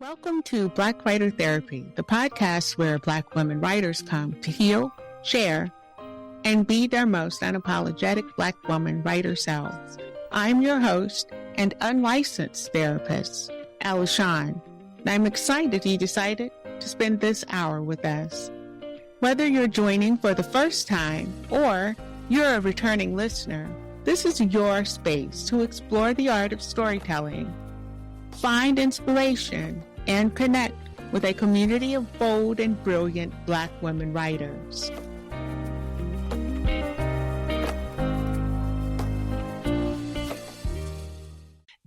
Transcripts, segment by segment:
Welcome to Black Writer Therapy, the podcast where Black women writers come to heal, share, and be their most unapologetic Black woman writer selves. I'm your host and unlicensed therapist, Alishawn, and I'm excited you decided to spend this hour with us. Whether you're joining for the first time or you're a returning listener, this is your space to explore the art of storytelling, find inspiration, and connect with a community of bold and brilliant Black women writers.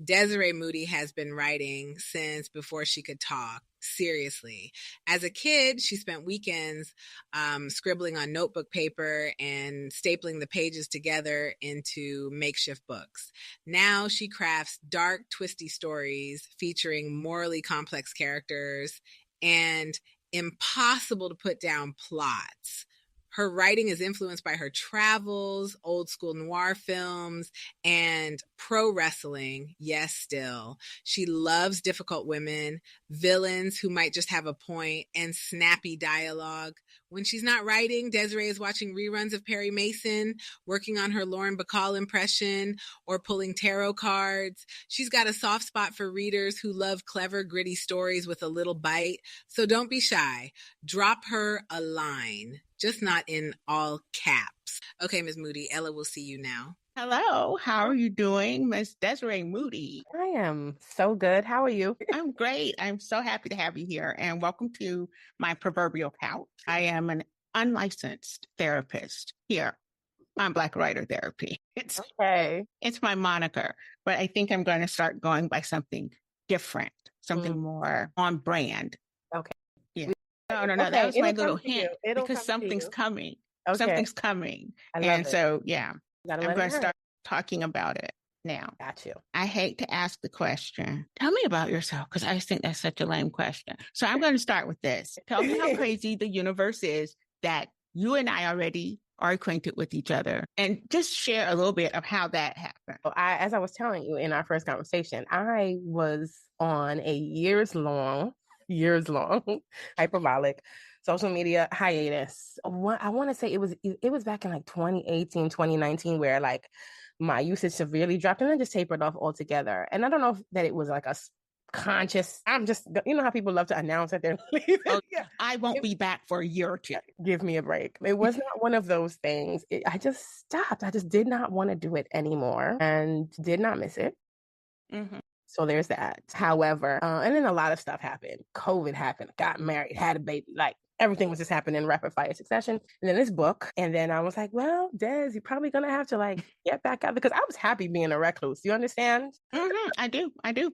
Desiree Moodie has been writing since before she could talk. Seriously. As a kid, she spent weekends scribbling on notebook paper and stapling the pages together into makeshift books. Now she crafts dark, twisty stories featuring morally complex characters and impossible to put down plots. Her writing is influenced by her travels, old school noir films, and pro wrestling. Yes, still. She loves difficult women, villains who might just have a point, and snappy dialogue. When she's not writing, Desiree is watching reruns of Perry Mason, working on her Lauren Bacall impression, or pulling tarot cards. She's got a soft spot for readers who love clever, gritty stories with a little bite. So don't be shy. Drop her a line. Just not in all caps. Okay, Ms. Moodie, Ella will see you now. Hello, how are you doing, Miss Desiree Moodie? I am so good. How are you? I'm great. I'm so happy to have you here, and welcome to my proverbial couch. I am an unlicensed therapist here on Black Writer Therapy. It's my moniker, but I think I'm going to start going by something different, something more on brand. Okay. Yeah. No. Okay, That was my it'll little come to you. hint It'll because come to something's you. coming. Okay. Something's coming. I love And it. so, yeah, Gotta I'm let going it to hurt. start talking about it now. Got you. I hate to ask the question, tell me about yourself, because I just think that's such a lame question. So I'm going to start with this. Tell me how crazy the universe is that you and I already are acquainted with each other, and just share a little bit of how that happened. Well, as I was telling you in our first conversation, I was on a years-long, hyperbolic social media hiatus. I want to say it was back in like 2018, 2019, where like my usage severely dropped and then just tapered off altogether. And I don't know if that it was like a conscious, I'm just, you know how people love to announce that they're leaving? Oh, yeah. I won't be back for a year or two. Give me a break. It was not one of those things. I just stopped. I just did not want to do it anymore and did not miss it. Mm-hmm. So there's that. However, and then a lot of stuff happened. COVID happened, got married, had a baby, like everything was just happening in rapid fire succession. And then this book. And then I was like, well, Des, you're probably going to have to like get back out, because I was happy being a recluse. You understand? Mm-hmm. I do.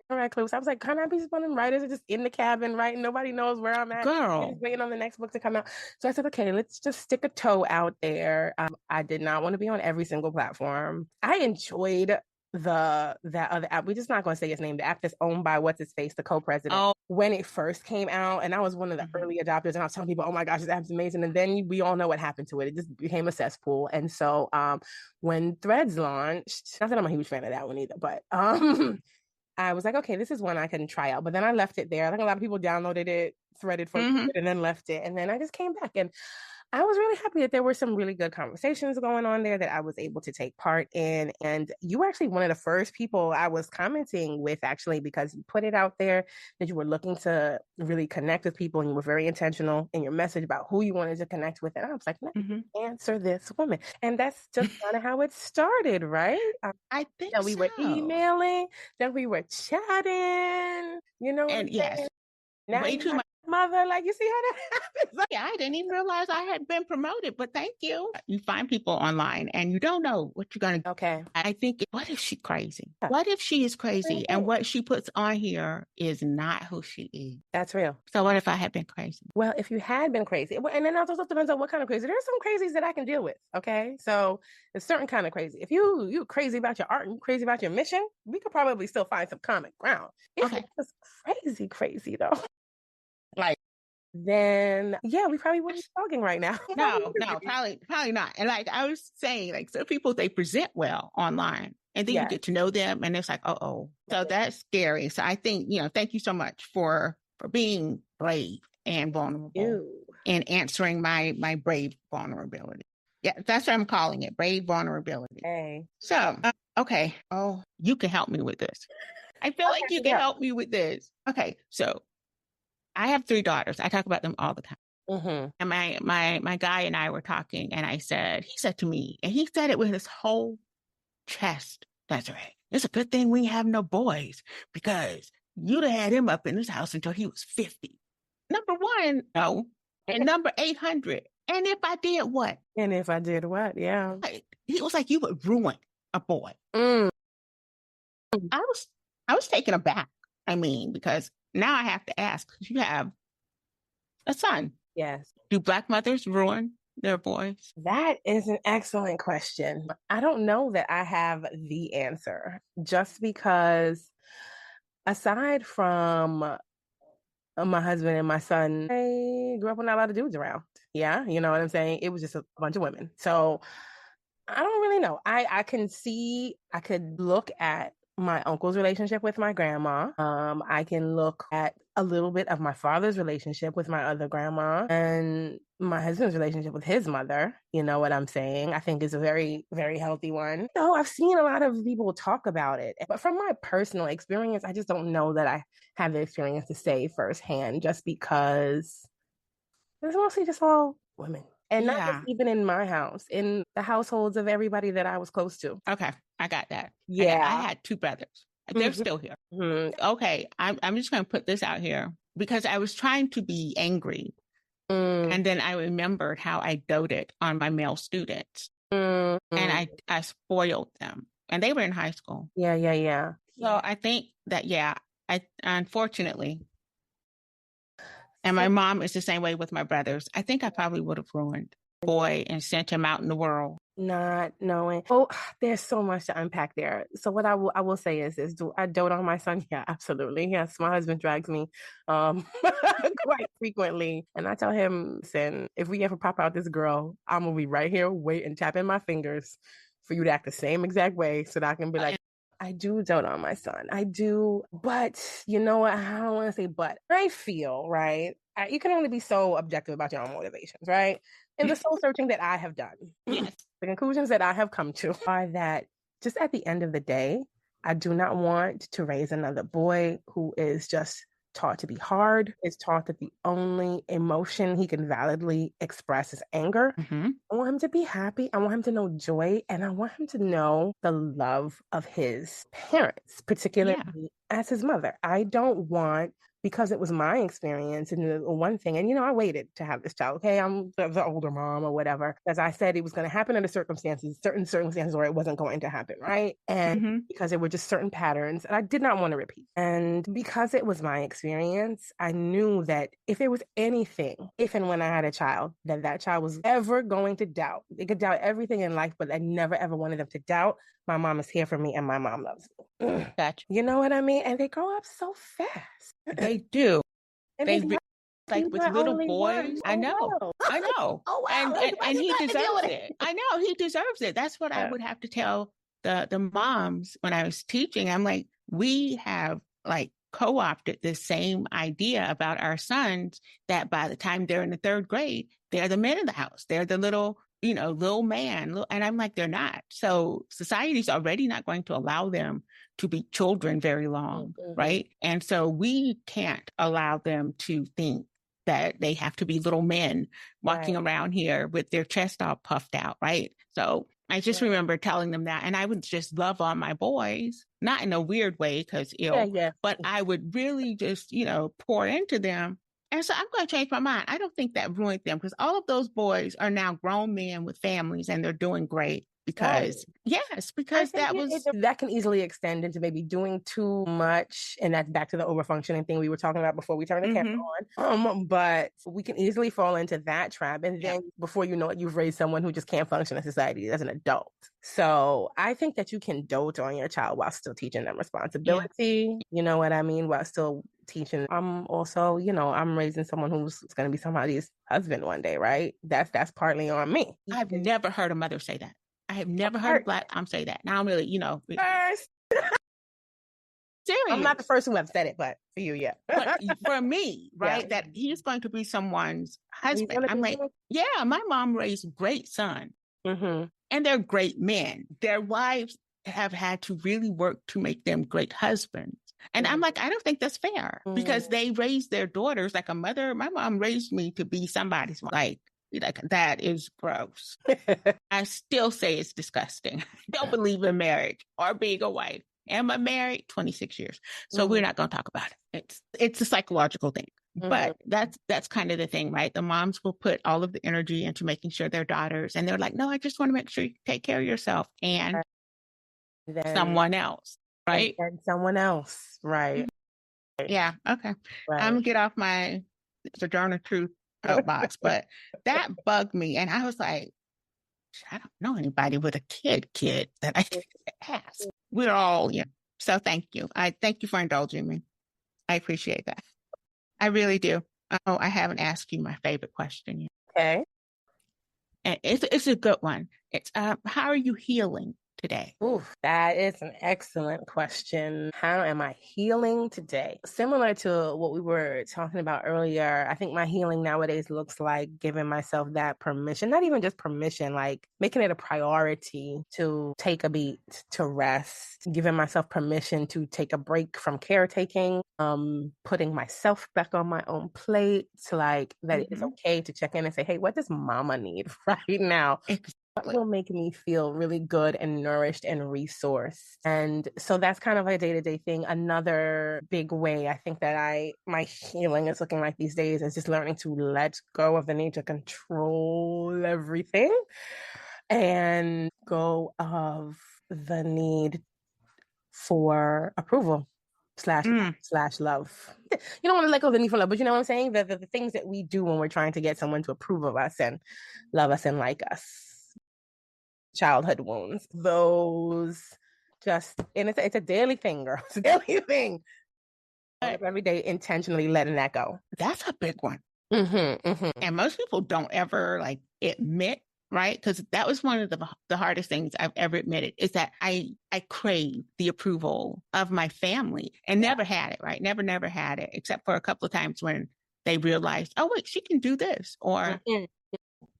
A recluse. I was like, can I be just one of them writers that just in the cabin writing? Nobody knows where I'm at. Girl. I'm just waiting on the next book to come out. So I said, okay, let's just stick a toe out there. I did not want to be on every single platform. I enjoyed that other app. We're just not going to say its name. The app that's owned by what's his face, the co-president. When it first came out, and I was one of the early adopters, and I was telling people, "Oh my gosh, this app's amazing!" And then we all know what happened to it. It just became a cesspool. And so, when Threads launched, not that I'm a huge fan of that one either, but I was like, okay, this is one I can try out. But then I left it there. I think a lot of people downloaded it, threaded for it, and then left it. And then I just came back, and I was really happy that there were some really good conversations going on there that I was able to take part in. And you were actually one of the first people I was commenting with, actually, because you put it out there that you were looking to really connect with people, and you were very intentional in your message about who you wanted to connect with. And I was like, let me answer this woman. And that's just kind of how it started, right? I think that we were emailing, that we were chatting, you know. And yes, now way too much. Mother, like, you see how that happens? Yeah, I didn't even realize I had been promoted, but thank you. You find people online and you don't know what you're going to. Okay. I think, what if she's crazy? What if she is crazy and what she puts on here is not who she is? That's real. So what if I had been crazy? Well, if you had been crazy, and then also depends on what kind of crazy. There's some crazies that I can deal with. Okay. So there's certain kind of crazy. If you're crazy about your art and you're crazy about your mission, we could probably still find some common ground. If it's crazy though, like, then yeah, we probably wouldn't be talking right now. No, probably not. And like I was saying, like, some people, they present well online and then you get to know them and it's like, so that's scary. So I think, thank you so much for for being brave and vulnerable and answering my brave vulnerability. Yeah, that's what I'm calling it, brave vulnerability. Hey. So, okay. Oh, you can help me with this. I feel like you can help me with this. Okay, so I have 3 daughters. I talk about them all the time. Mm-hmm. And my guy and I were talking, and he said to me, and he said it with his whole chest, Desiree, it's a good thing we have no boys, because you'd have had him up in this house until he was 50. Number one, no. And number 800. And if I did what? And if I did what? Yeah. He was like, you would ruin a boy. Mm. I was taken aback. I mean, because now I have to ask, you have a son. Yes. Do Black mothers ruin their boys? That is an excellent question. I don't know that I have the answer, just because aside from my husband and my son, I grew up with not a lot of dudes around. Yeah, you know what I'm saying? It was just a bunch of women. So I don't really know. I could look at my uncle's relationship with my grandma. I can look at a little bit of my father's relationship with my other grandma, and my husband's relationship with his mother. You know what I'm saying? I think is a very, very healthy one. So I've seen a lot of people talk about it, but from my personal experience, I just don't know that I have the experience to say firsthand, just because it's mostly just all women. And not just even in my house, in the households of everybody that I was close to. Okay, I got that. Yeah. I had 2 brothers. They're still here. Mm-hmm. Okay, I'm just going to put this out here, because I was trying to be angry. And then I remembered how I doted on my male students. And I spoiled them. And they were in high school. Yeah. So I think that, I unfortunately, and my mom is the same way with my brothers, I think I probably would have ruined a boy and sent him out in the world. Not knowing. Oh, there's so much to unpack there. So what I will say is this: do I dote on my son? Yeah, absolutely. Yes, my husband drags me quite frequently, and I tell him, listen, if we ever pop out this girl, I'm gonna be right here waiting, tapping my fingers for you to act the same exact way, so that I can be like, I do dote on my son. I do, but you know what? I don't want to say but. I feel, right? You can only be so objective about your own motivations, right? And the soul searching that I have done. Yes. The conclusions that I have come to are that just at the end of the day, I do not want to raise another boy who is just taught to be hard, is taught that the only emotion he can validly express is anger. Mm-hmm. I want him to be happy. I want him to know joy, and I want him to know the love of his parents, particularly as his mother. I don't want, because it was my experience and the one thing, and I waited to have this child. Okay, I'm the older mom or whatever. As I said, it was going to happen under certain circumstances where it wasn't going to happen, right? And because there were just certain patterns that I did not want to repeat. And because it was my experience, I knew that if there was anything, if and when I had a child, that child was ever going to doubt. They could doubt everything in life, but I never ever wanted them to doubt my mom is here for me and my mom loves me. Gotcha. You know what I mean? And they grow up so fast. They do. And they like with little boys. I know. Wow. I know. Oh, wow. And he deserves it. I know he deserves it. That's what I would have to tell the moms when I was teaching. I'm like, we have like co-opted this same idea about our sons that by the time they're in the 3rd grade, they're the men of the house. They're the little man. And I'm like, they're not. So society's already not going to allow them to be children very long, right? And so we can't allow them to think that they have to be little men walking around here with their chest all puffed out, right? So I just remember telling them that, and I would just love on my boys, not in a weird way because but I would really just, pour into them. And so I'm going to change my mind. I don't think that ruined them, because all of those boys are now grown men with families and they're doing great. Because that can easily extend into maybe doing too much, and that's back to the overfunctioning thing we were talking about before we turned the camera on. But we can easily fall into that trap, and then before you know it, you've raised someone who just can't function in society as an adult. So I think that you can dote on your child while still teaching them responsibility. You know what I mean? While still teaching. I'm also, I'm raising someone who's going to be somebody's husband one day, right? That's partly on me. I've never heard a mother say that. I have never heard a Black mom say that. Now I'm really, serious. I'm not the first who have said it, but for you, yeah. But for me, right, Yeah. that he's going to be someone's husband. gonna I'm be like, yeah, my mom raised great sons, Mm-hmm. and they're great men. Their wives have had to really work to make them great husbands. And I'm like, I don't think that's fair because they raised their daughters like a mother. My mom raised me to be somebody's like that is gross. I still say it's disgusting. Don't believe in marriage or being a wife. Am I married? 26 years. So we're not going to talk about it. It's a psychological thing. But that's kind of the thing, right? The moms will put all of the energy into making sure their daughters, and they're like, no, I just want to make sure you take care of yourself and then someone else, right? And someone else, right? Yeah. Okay. Right. I'm gonna get off my Sojourner Truth box, but that bugged me, and I was like, I don't know anybody with a kid that I can ask. We're all, yeah. So thank you. I thank you for indulging me. I appreciate that. I really do. Oh, I haven't asked you my favorite question yet. Okay. And it's a good one. It's how are you healing today? Ooh, that is an excellent question. How am I healing today? Similar to what we were talking about earlier, I think my healing nowadays looks like giving myself that permission, not even just permission, like making it a priority to take a beat, to rest, giving myself permission to take a break from caretaking, putting myself back on my own plate, to like that it's okay to check in and say, hey, what does mama need right now? What will make me feel really good and nourished and resourced? And so that's kind of a day-to-day thing. Another big way I think that my healing is looking like these days is just learning to let go of the need to control everything and go of the need for approval slash love. You don't want to let go of the need for love, but you know what I'm saying? The things that we do when we're trying to get someone to approve of us and love us and like us. Childhood wounds, those just, and it's a daily thing, girl. It's a daily thing. Every day, intentionally letting that go. That's a big one. And most people don't ever like admit, right? Because that was one of the hardest things I've ever admitted is that I crave the approval of my family and never had it, right? Never had it, except for a couple of times when they realized, oh, wait, she can do this. Or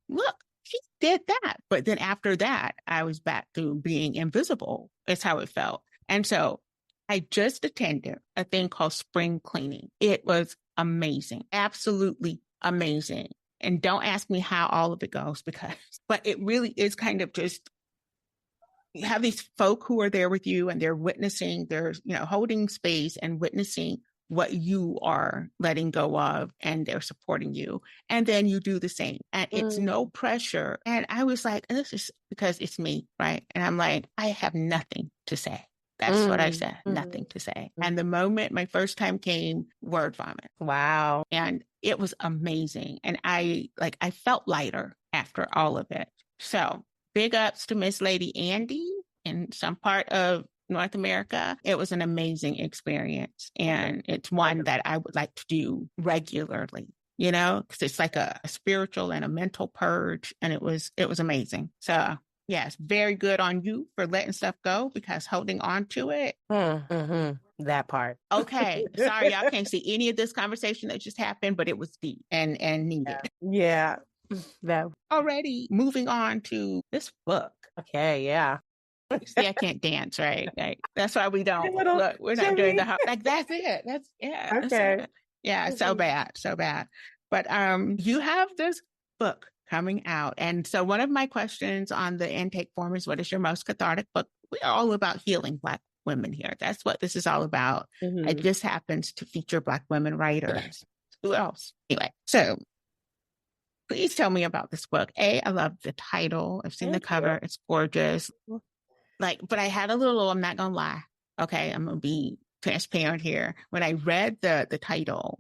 look, she did that. But then after that, I was back to being invisible. Is how it felt. And so I just attended a thing called spring cleaning. It was amazing. Absolutely amazing. And don't ask me how all of it goes but it really is kind of just, you have these folk who are there with you and they're witnessing, they're, holding space and witnessing what you are letting go of, and they're supporting you. And then you do the same. And it's no pressure. And I was like, this is because it's me, right? And I'm like, I have nothing to say. That's what I said, nothing to say. And the moment my first time came, word vomit. Wow. And it was amazing. And I felt lighter after all of it. So big ups to Miss Lady Andy in some part of North America. It was an amazing experience. And it's one that I would like to do regularly, because it's like a spiritual and a mental purge. And it was amazing. So yes, very good on you for letting stuff go, because holding on to it. That part. Okay. Sorry, y'all can't see any of this conversation that just happened, but it was deep and needed. Yeah. That. Already moving on to this book. Okay. Yeah. See, I can't dance, right? Like, that's why we don't look. We're not doing the like. That's it. That's yeah. Okay. Yeah. So bad. But you have this book coming out, and so one of my questions on the intake form is, "What is your most cathartic book?" We are all about healing Black women here. That's what this is all about. It just happens to feature Black women writers. Who else? Anyway, so please tell me about this book. I love the title. I've seen the cover. It's gorgeous. But I had a little, I'm not going to lie. Okay. I'm going to be transparent here. When I read the title,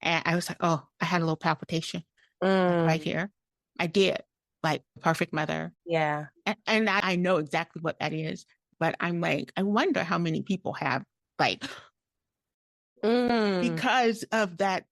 and I was like, oh, I had a little palpitation right here. I did, like Perfect Mother. Yeah. And I know exactly what that is, but I'm like, I wonder how many people have because of that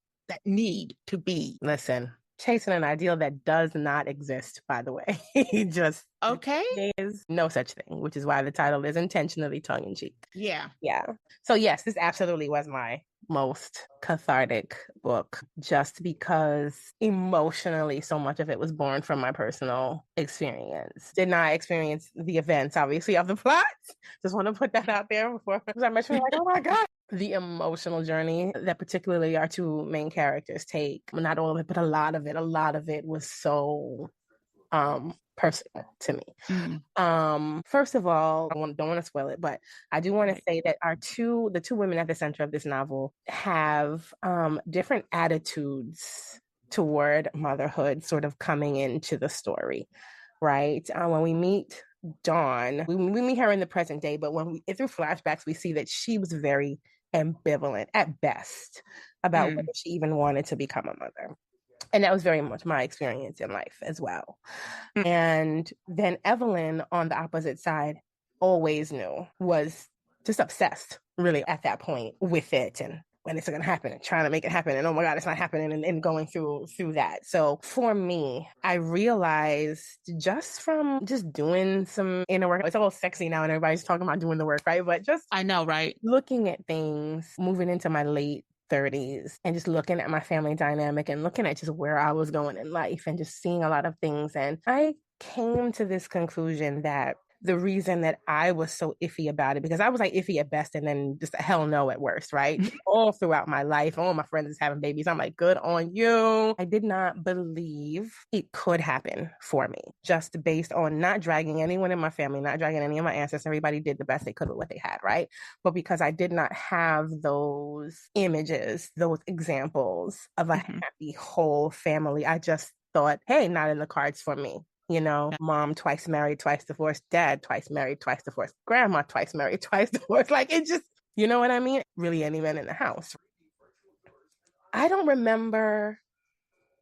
need to be. Listen. chasing an ideal that does not exist, by the way. Just okay. There's no such thing, which is why the title is intentionally tongue-in-cheek. Yeah. Yeah. So yes, this absolutely was my most cathartic book, just because emotionally so much of it was born from my personal experience. Did not experience the events, obviously, of the plot. Just want to put that out there before I mention, like, oh my God. The emotional journey that particularly our two main characters take, not all of it, but a lot of it was so personal to me. First of all, don't want to spoil it, but I do want to say that the two women at the center of this novel have different attitudes toward motherhood sort of coming into the story, right? When we meet Dawn, we meet her in the present day, but through flashbacks, we see that she was very ambivalent at best about whether she even wanted to become a mother. And that was very much my experience in life as well. And then Evelyn, on the opposite side, always knew, was just obsessed, really, at that point with it and when it's going to happen and trying to make it happen. And oh my God, it's not happening, and going through that. So for me, I realized just from just doing some inner work, it's all sexy now and everybody's talking about doing the work, right? But just I know, right? Looking at things, moving into my late 30s and just looking at my family dynamic and looking at just where I was going in life and just seeing a lot of things. And I came to this conclusion that the reason that I was so iffy about it, because I was like iffy at best and then just a hell no at worst, right? All throughout my life, all my friends is having babies. I'm like, good on you. I did not believe it could happen for me, just based on not dragging anyone in my family, not dragging any of my ancestors. Everybody did the best they could with what they had, right? But because I did not have those images, those examples of a happy whole family, I just thought, hey, not in the cards for me. You know, mom twice married, twice divorced, dad twice married, twice divorced, grandma twice married, twice divorced. Like, it just, you know what I mean? Really any man in the house. I don't remember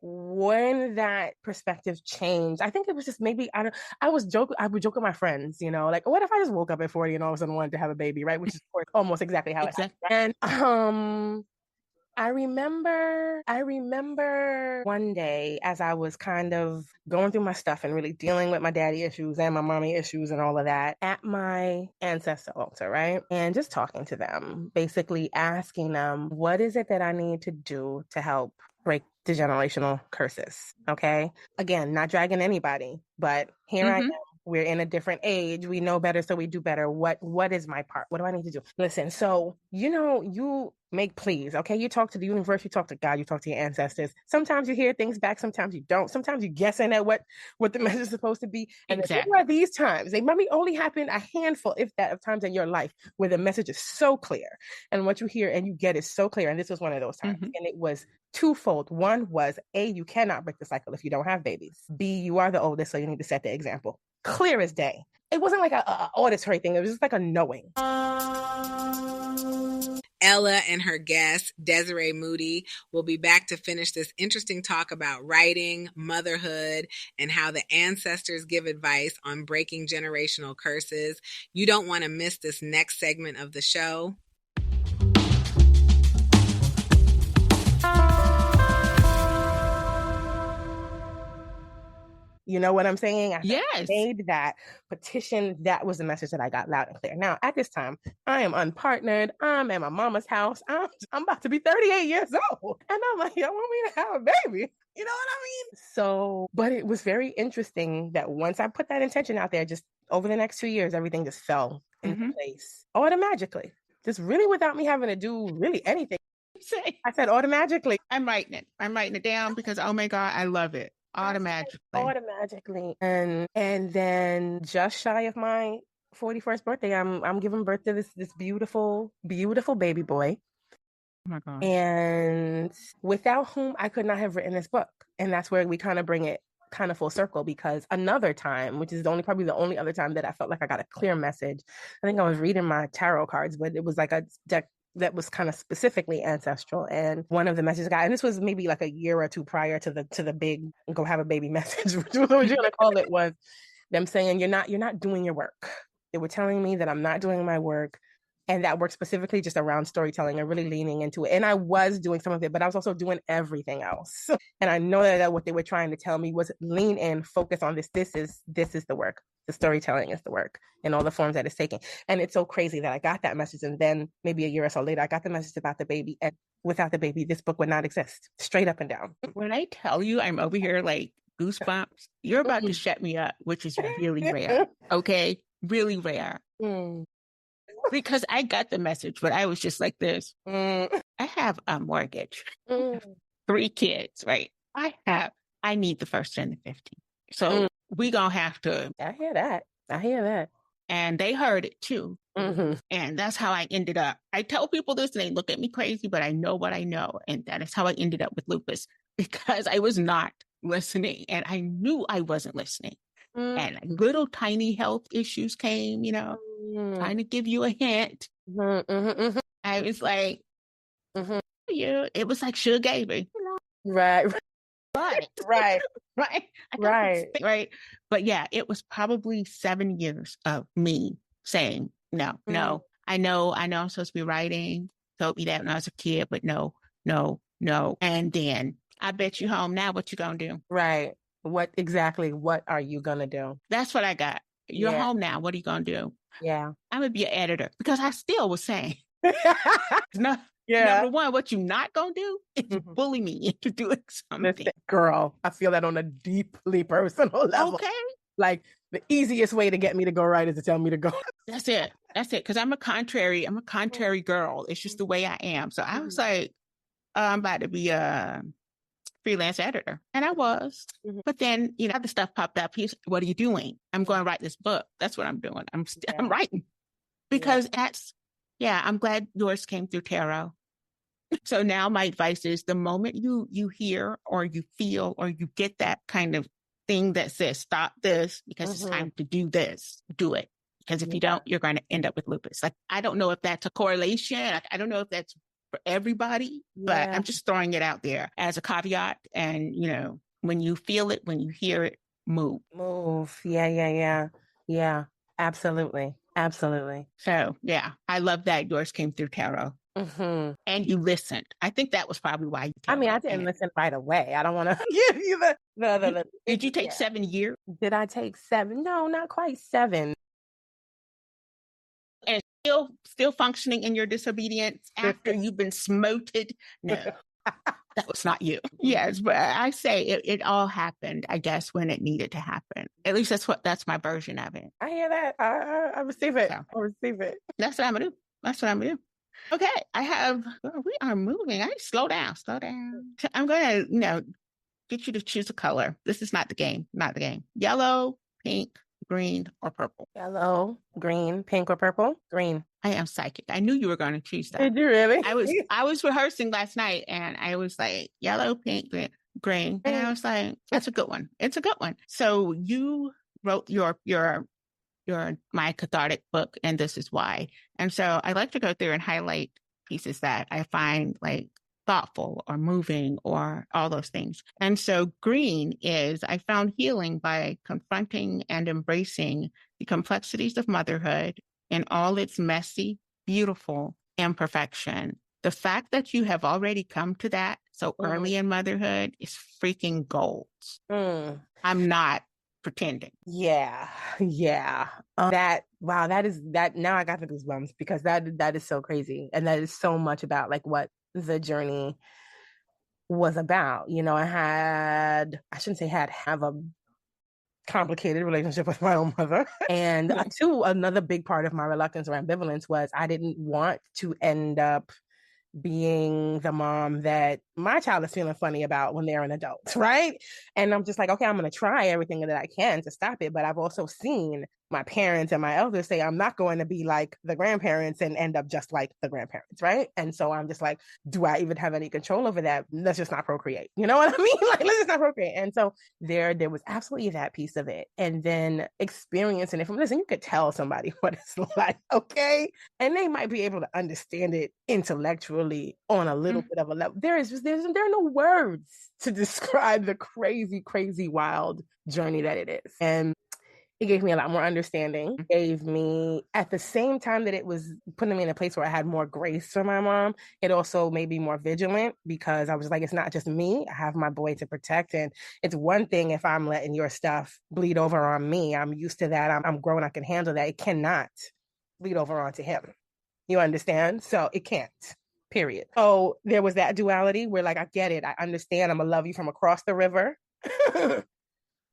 when that perspective changed. I think it was just maybe, I would joke with my friends, you know, like, what if I just woke up at 40 and all of a sudden wanted to have a baby, right? Which is of course almost exactly how it happened. And I remember one day as I was kind of going through my stuff and really dealing with my daddy issues and my mommy issues and all of that at my ancestor altar, right? And just talking to them, basically asking them, what is it that I need to do to help break the generational curses? Okay. Again, not dragging anybody, but here I am. We're in a different age. We know better, so we do better. What is my part? What do I need to do? Listen, so, you know, you make pleas, okay? You talk to the universe, you talk to God, you talk to your ancestors. Sometimes you hear things back, sometimes you don't. Sometimes you're guessing at what the message is supposed to be. And there are these times, they maybe only happen a handful, if that, of times in your life where the message is so clear and what you hear and you get is so clear. And this was one of those times. And it was twofold. One was, A, you cannot break the cycle if you don't have babies. B, you are the oldest, so you need to set the example. Clear as day. It wasn't like a auditory thing. It was just like a knowing. Ella and her guest, Desiree Moodie, will be back to finish this interesting talk about writing, motherhood, and how the ancestors give advice on breaking generational curses. You don't want to miss this next segment of the show. You know what I'm saying? Yes. I made that petition. That was the message that I got loud and clear. Now, at this time, I am unpartnered. I'm at my mama's house. I'm about to be 38 years old. And I'm like, y'all want me to have a baby? You know what I mean? So, but it was very interesting that once I put that intention out there, just over the next 2 years, everything just fell into place automatically. Just really without me having to do really anything. I said automatically. I'm writing it down because, oh my God, I love it. Automatically. And then just shy of my 41st birthday, I'm giving birth to this beautiful baby boy. Oh my God. And without whom I could not have written this book. And that's where we kind of bring it kind of full circle, because another time, which is probably the only other time that I felt like I got a clear message. I think I was reading my tarot cards, but it was like a deck that was kind of specifically ancestral. And one of the messages I got, and this was maybe like a year or two prior to the big go have a baby message, which was what you're gonna call it, was them saying you're not doing your work. They were telling me that I'm not doing my work. And that worked specifically just around storytelling and really leaning into it. And I was doing some of it, but I was also doing everything else. And I know that what they were trying to tell me was lean in, focus on this. This is the work. The storytelling is the work in all the forms that it's taking. And it's so crazy that I got that message. And then maybe a year or so later, I got the message about the baby. And without the baby, this book would not exist. Straight up and down. When I tell you I'm over here like goosebumps, you're about to shut me up, which is really rare. Okay? Really rare. Because I got the message, but I was just like this. I have a mortgage, 3 kids, right? I need the first and the 15th. So we gonna have to. I hear that. And they heard it too. And that's how I ended up. I tell people this and they look at me crazy, but I know what I know. And that is how I ended up with lupus, because I was not listening and I knew I wasn't listening. And little tiny health issues came, trying to give you a hint. I was like, it was like sugar gave me. Right. But yeah, it was probably 7 years of me saying, no, I know I'm supposed to be writing. Told me that when I was a kid, but no. And then I bet you home now, what you gonna do? Right. What are you gonna do? That's what I got. You're home now. What are you gonna do? Yeah. I'm gonna be an editor, because I still was saying, Number one, what you not gonna do is bully me into doing something. Listen, girl, I feel that on a deeply personal level. Okay. Like the easiest way to get me to go write is to tell me to go. That's it. Because I'm a contrary girl. It's just the way I am. So I was like, I'm about to be a freelance editor. And I was. But then, other stuff popped up. What are you doing? I'm going to write this book. That's what I'm doing. I'm writing. Because I'm glad yours came through tarot. So now my advice is, the moment you hear or you feel or you get that kind of thing that says, stop this because it's time to do this, do it. Because if you don't, you're going to end up with lupus. Like, I don't know if that's a correlation. I don't know if that's for everybody, but I'm just throwing it out there as a caveat. And, when you feel it, when you hear it, move. Yeah. Absolutely. So I love that yours came through tarot. And you listened. I think that was probably why you came. I didn't listen right away. I don't want to give you the Did you take 7 years? Did I take 7? No, not quite 7. And still functioning in your disobedience after you've been smoted? No, that was not you. Yes, but I say it all happened, I guess, when it needed to happen. At least that's my version of it. I hear that. I receive it. So, I receive it. That's what I'm gonna do. Okay, we are moving. Slow down. I'm going to, get you to choose a color. This is not the game. Yellow, pink, green, or purple. Yellow, green, pink, or purple? Green. I am psychic. I knew you were going to choose that. Did you really? I was rehearsing last night and I was like, yellow, pink, green. And I was like, that's a good one. It's a good one. So you wrote my Cathartic book, and this is why. And so I like to go through and highlight pieces that I find like thoughtful or moving or all those things. And so green is, I found healing by confronting and embracing the complexities of motherhood in all its messy, beautiful imperfection. The fact that you have already come to that so early in motherhood is freaking gold. I'm not pretending. Yeah. That is that. Now I got the goosebumps, because that is so crazy. And that is so much about like what the journey was about. I shouldn't say have a complicated relationship with my own mother. And another big part of my reluctance or ambivalence was I didn't want to end up being the mom that my child is feeling funny about when they're an adult, right? And I'm just like, okay, I'm going to try everything that I can to stop it. But I've also seen my parents and my elders say, I'm not going to be like the grandparents and end up just like the grandparents, right? And so I'm just like, do I even have any control over that? Let's just not procreate. You know what I mean? Like, let's just not procreate. And so there was absolutely that piece of it. And then experiencing it from, listen, you could tell somebody what it's like, okay? And they might be able to understand it intellectually on a little bit of a level. There are no words to describe the crazy, crazy, wild journey that it is. And It gave me a lot more understanding. It gave me, at the same time that it was putting me in a place where I had more grace for my mom, it also made me more vigilant, because I was like, it's not just me. I have my boy to protect. And it's one thing if I'm letting your stuff bleed over on me. I'm used to that. I'm grown. I can handle that. It cannot bleed over onto him. You understand? So it can't. Period. So there was that duality where, like, I get it. I understand. I'm going to love you from across the river.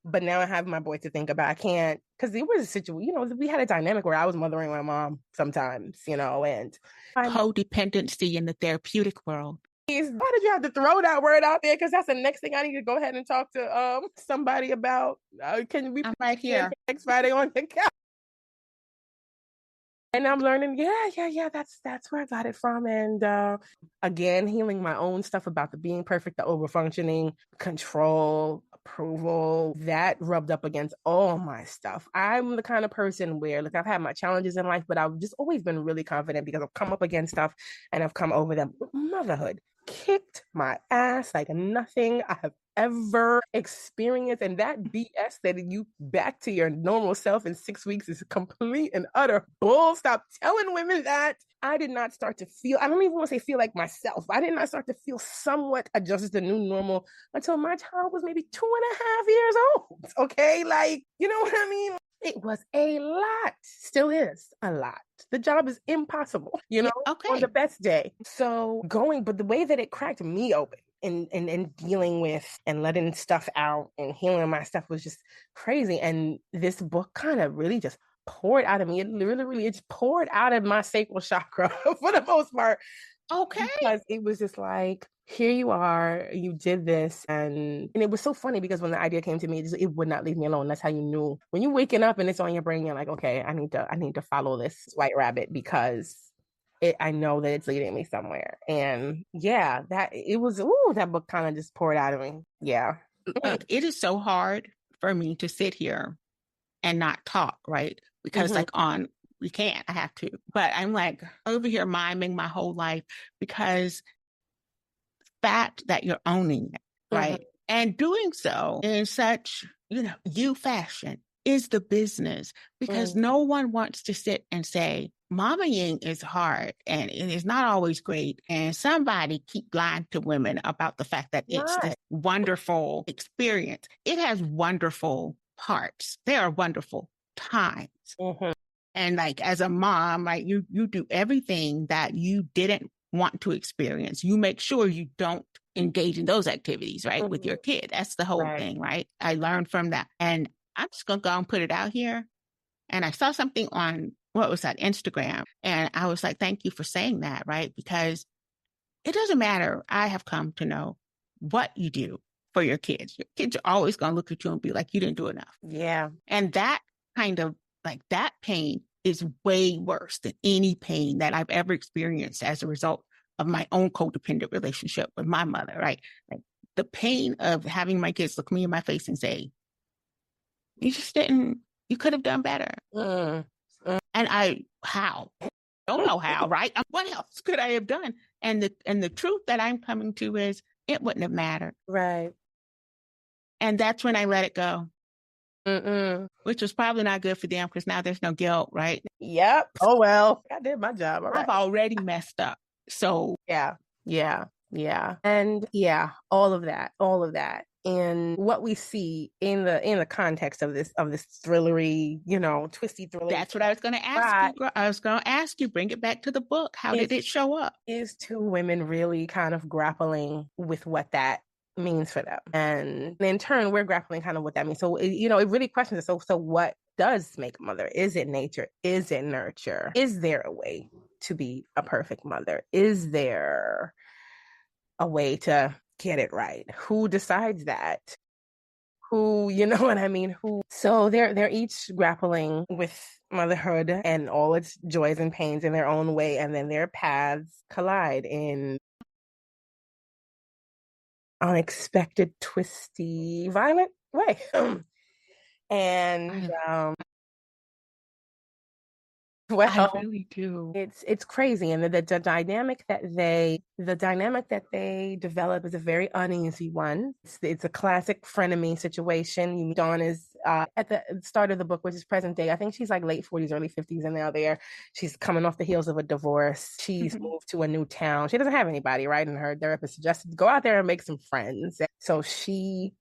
But now I have my boy to think about. I can't, because it was a situation, we had a dynamic where I was mothering my mom sometimes, and Codependency in the therapeutic world. why did you have to throw that word out there? Because that's the next thing I need to go ahead and talk to somebody about. Can we? I'm right here next Friday on the couch? And I'm learning, that's where I got it from. And again, healing my own stuff about the being perfect, the overfunctioning, control, approval, that rubbed up against all my stuff. I'm the kind of person where, like, I've had my challenges in life, but I've just always been really confident because I've come up against stuff and I've come over them. Motherhood kicked my ass like nothing I have ever experienced. And that BS that you back to your normal self in 6 weeks is complete and utter bull. Stop telling women that. I did not start to feel, I don't even want to say feel like myself. I did not start to feel somewhat adjusted to the new normal until my child was maybe 2.5 years old. Okay. Like, you know what I mean? It was a lot, still is a lot. The job is impossible, on the best day. So but the way that it cracked me open and dealing with and letting stuff out and healing my stuff was just crazy. And this book kind of really just poured out of me. It really just poured out of my sacral chakra for the most part. Okay. Because it was just like, here you are, you did this. And it was so funny because when the idea came to me, it would not leave me alone. That's how you knew. When you're waking up and it's on your brain, you're like, okay, I need to follow this white rabbit because I know that it's leading me somewhere. And yeah, that book kind of just poured out of me. Yeah. Look, it is so hard for me to sit here and not talk, right? Because we can't, I have to. But I'm like over here miming my whole life because the fact that you're owning it, right? And doing so in such, you fashion is the business, because no one wants to sit and say, mommying is hard and it is not always great. And somebody keep lying to women about the fact that it's this wonderful experience. It has wonderful parts. There are wonderful times. And like, as a mom, like you do everything that you didn't want to experience. You make sure you don't engage in those activities, right? With your kid. That's the whole thing, right? I learned from that. And I'm just going to go and put it out here. And I saw something on, what was that, Instagram. And I was like, thank you for saying that, right? Because it doesn't matter. I have come to know what you do for your kids. Your kids are always going to look at you and be like, you didn't do enough. Yeah. And that kind of, like, that pain is way worse than any pain that I've ever experienced as a result of my own codependent relationship with my mother, right? Like, the pain of having my kids look me in my face and say, you could have done better. And how? Don't know how, right? What else could I have done? And the truth that I'm coming to is it wouldn't have mattered. Right. And that's when I let it go. Which was probably not good for them because now there's no guilt, right? Yep. Oh, well, I did my job. All right. I've already messed up. So yeah. And yeah, all of that. And what we see in the context of this thrillery, twisty thriller. That's what I was going to ask you. I was going to ask you, bring it back to the book. How did it show up? Is two women really kind of grappling with what that means for them. And in turn, we're grappling kind of what that means. So, it really questions us. So what does make a mother? Is it nature? Is it nurture? Is there a way to be a perfect mother? Is there a way to get it right? Who decides that? Who, you know what I mean? So they're each grappling with motherhood and all its joys and pains in their own way. And then their paths collide in unexpected, twisty, violent way. And I really do. It's crazy, and the dynamic that they develop is a very uneasy one. It's a classic frenemy situation. Dawn is at the start of the book, which is present day. I think she's like late 40s, early 50s, and now she's coming off the heels of a divorce. She's moved to a new town. She doesn't have anybody, right? And her therapist suggested go out there and make some friends. So she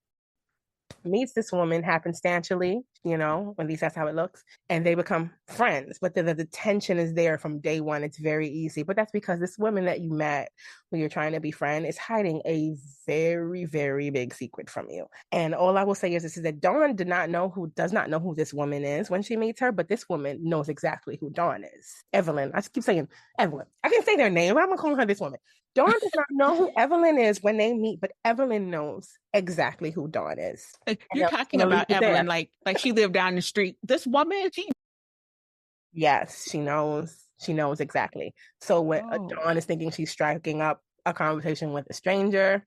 meets this woman happenstantially, at least that's how it looks, and they become friends. But the tension is there from day one. It's very easy. But that's because this woman that you met when you're trying to befriend is hiding a very, very big secret from you. And all I will say is this is that Dawn does not know who this woman is when she meets her, but this woman knows exactly who Dawn is. Evelyn. I keep saying Evelyn. I can't say their name. I'm going to call her this woman. Dawn does not know who Evelyn is when they meet, but Evelyn knows exactly who Dawn is. You're talking about Evelyn like she lived down the street. This woman, yes, she knows. She knows exactly. So when Dawn is thinking she's striking up a conversation with a stranger,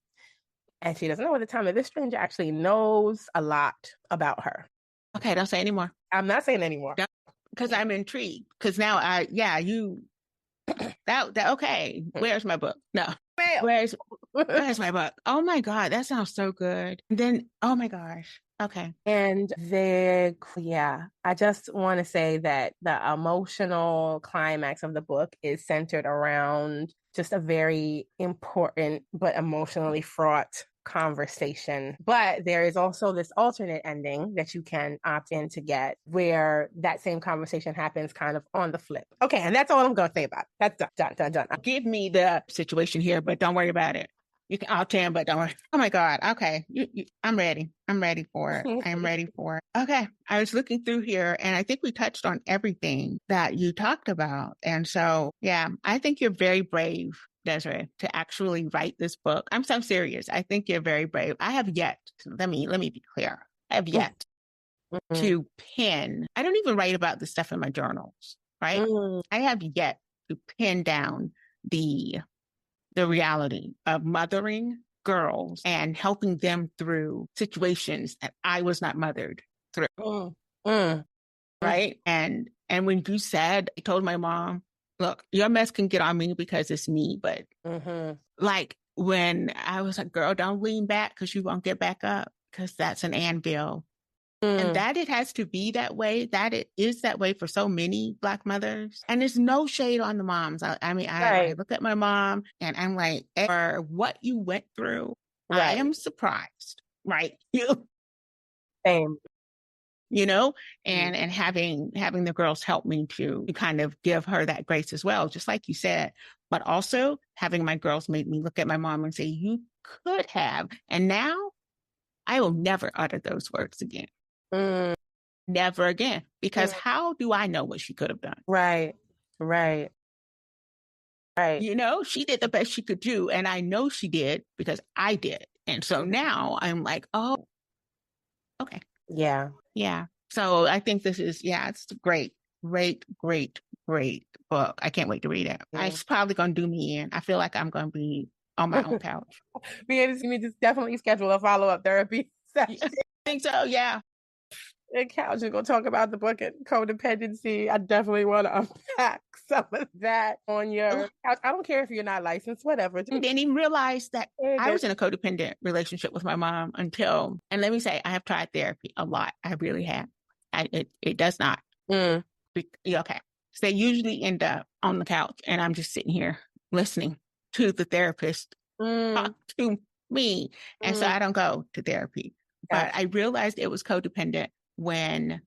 and she doesn't know at the time that this stranger actually knows a lot about her. Okay, don't say anymore. I'm not saying anymore. Because I'm intrigued. Because now okay. Where's my book? No. Where's my book? Oh my God, that sounds so good. And then, oh my gosh. Okay. And I just want to say that the emotional climax of the book is centered around just a very important but emotionally fraught conversation. But there is also this alternate ending that you can opt in to get, where that same conversation happens kind of on the flip. Okay, and that's all I'm going to say about it. That's done. Give me the situation here, but don't worry about it. You can opt in, but don't worry. Oh my God. Okay. I'm ready. I'm ready for it. I'm ready for it. Okay. I was looking through here and I think we touched on everything that you talked about. And so, yeah, I think you're very brave, Desiree, to actually write this book. I'm so serious. I think you're very brave. I have yet, let me be clear. I have yet to pen. I don't even write about this stuff in my journals, right? I have yet to pin down the reality of mothering girls and helping them through situations that I was not mothered through. Right. And when you said, I told my mom, look, your mess can get on me because it's me. But like when I was like, girl, don't lean back because you won't get back up, because that's an anvil. And that it has to be that way, that it is that way for so many Black mothers. And there's no shade on the moms. I look at my mom and I'm like, for what you went through, I am surprised, right? Same. And having the girls help me to kind of give her that grace as well, just like you said, but also having my girls make me look at my mom and say, you could have, and now I will never utter those words again. Never again, because how do I know what she could have done? Right. She did the best she could do, and I know she did because I did. And so now I'm like, oh, okay. Yeah. So I think this is, it's a great book. I can't wait to read it. It's probably going to do me in. I feel like I'm going to be on my own couch. We need to definitely schedule a follow-up therapy session. I think so, yeah. And couch is going to talk about the book and codependency. I definitely want to unpack some of that on your couch. I don't care if you're not licensed, whatever. I didn't even realize that I was in a codependent relationship with my mom until, and let me say, I have tried therapy a lot. I really have. It does not. Okay. So they usually end up on the couch and I'm just sitting here listening to the therapist talk to me. And so I don't go to therapy. But I realized it was codependent when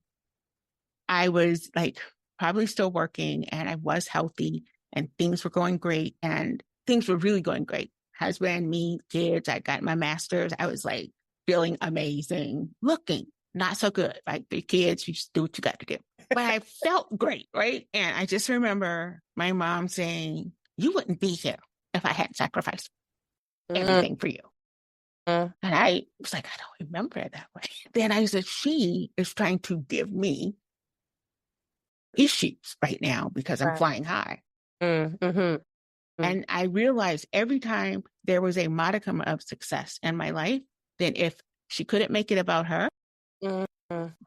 I was like probably still working and I was healthy and things were going great and things were really going great. Husband, me, kids, I got my master's. I was like feeling amazing, looking not so good. Like the kids, you just do what you got to do. But I felt great, right? And I just remember my mom saying, you wouldn't be here if I hadn't sacrificed everything for you. And I was like, I don't remember it that way. Then I said, she is trying to give me issues right now because I'm flying high. And I realized every time there was a modicum of success in my life, then if she couldn't make it about her,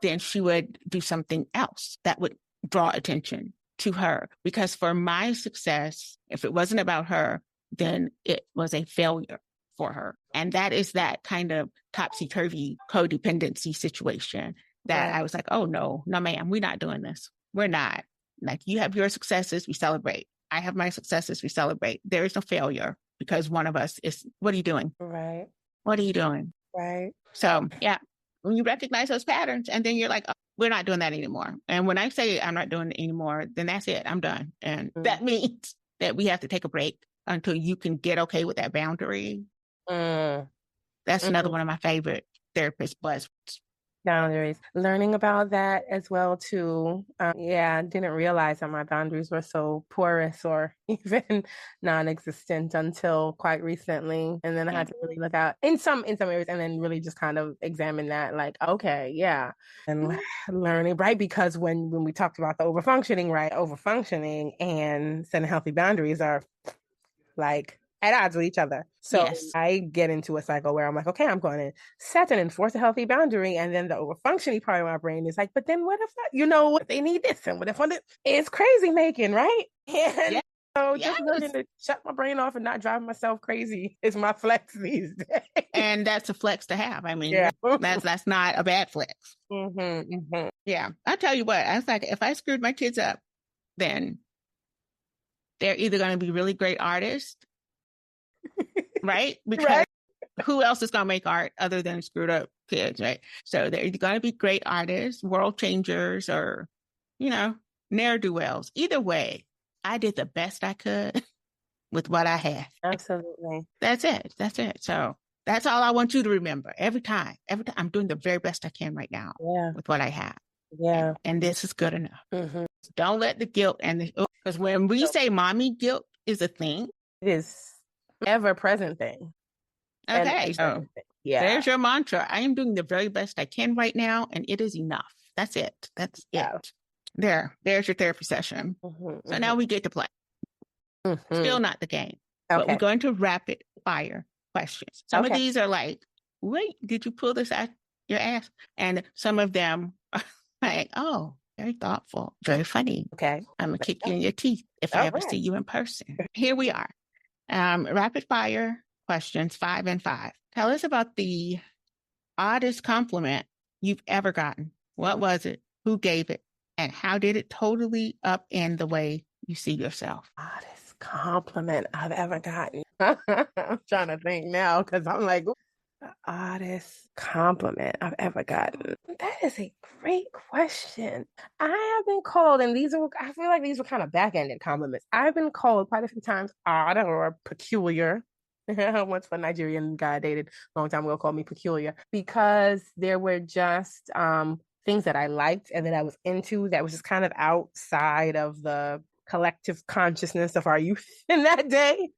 then she would do something else that would draw attention to her. Because for my success, if it wasn't about her, then it was a failure for her. And that is that kind of topsy-turvy codependency situation. that Right. I was like, oh, no, ma'am, we're not doing this. We're not. Like, you have your successes, we celebrate. I have my successes, we celebrate. There is no failure because one of us is, what are you doing? Right. What are you doing? Right. So, yeah, when you recognize those patterns and then you're like, oh, we're not doing that anymore. And when I say I'm not doing it anymore, then that's it. I'm done. And that means that we have to take a break until you can get okay with that boundary. That's another one of my favorite therapist buzzwords. Boundaries. Learning about that as well too. Didn't realize that my boundaries were so porous or even non-existent until quite recently. And then I had to really look out in some areas and then really just kind of examine that, like, okay, yeah. And learning, right? Because when we talked about the overfunctioning, right? Overfunctioning and setting healthy boundaries are like at odds with each other. So Yes. I get into a cycle where I'm like, okay, I'm going to set and enforce a healthy boundary. And then the overfunctioning part of my brain is like, but then what if they need this? And what if it's crazy making, right? And so just learning to shut my brain off and not drive myself crazy is my flex these days. And that's a flex to have. I mean, that's not a bad flex. Yeah. I tell you what, I was like, if I screwed my kids up, then they're either going to be really great artists, right? Because who else is going to make art other than screwed up kids, right? So they're either going to be great artists, world changers, or, ne'er-do-wells. Either way, I did the best I could with what I had. Absolutely. That's it. So that's all I want you to remember. Every time, I'm doing the very best I can right now with what I have. Yeah. And this is good enough. Don't let the guilt because when we say mommy guilt is a thing. It is ever-present thing. Okay. So there's your mantra. I am doing the very best I can right now, and it is enough. That's it. That's it. There's your therapy session. So now we get to play. Still not the game. But we're going to rapid fire questions. Some of these are like, wait, did you pull this out your ass? And some of them are like, oh, very thoughtful, very funny. Okay. I'm going to kick you in your teeth if I ever see you in person. Here we are. Rapid fire questions, 5 and 5. Tell us about the oddest compliment you've ever gotten. What was it? Who gave it? And how did it totally upend the way you see yourself? Oddest compliment I've ever gotten. I'm trying to think now because I'm like, the oddest compliment I've ever gotten. That is a great question. I have been called, and I feel like these were kind of back-ended compliments. I've been called quite a few times odd or peculiar. Once a Nigerian guy I dated a long time ago called me peculiar because there were just things that I liked and that I was into that was just kind of outside of the collective consciousness of our youth in that day.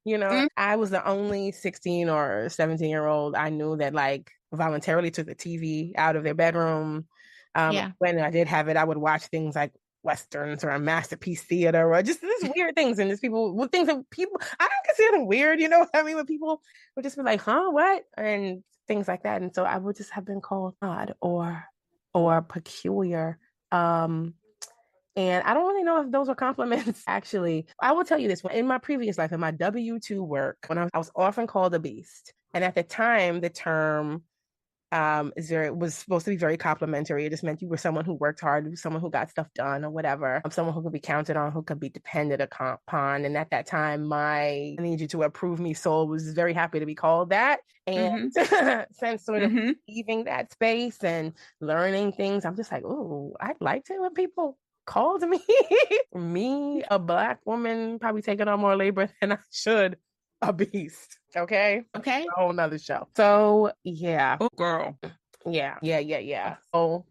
I was the only 16 or 17-year-old I knew that like voluntarily took the TV out of their bedroom. When I did have it, I would watch things like Westerns or a Masterpiece Theater or just these weird things. And just things that people, I don't consider them weird, you know what I mean? But people would just be like, huh, what? And things like that. And so I would just have been called odd or peculiar. And I don't really know if those were compliments, actually. I will tell you this. In my previous life, in my W-2 work, when I was often called a beast. And at the time, the term was supposed to be very complimentary. It just meant you were someone who worked hard, someone who got stuff done or whatever, someone who could be counted on, who could be depended upon. And at that time, my I need you to approve me soul was very happy to be called that. And since sort of leaving that space and learning things, I'm just like, oh, I'd like to when people called me, a Black woman, probably taking on more labor than I should, a beast. Okay. A whole nother show. So yeah. Oh, girl. Yeah. Oh,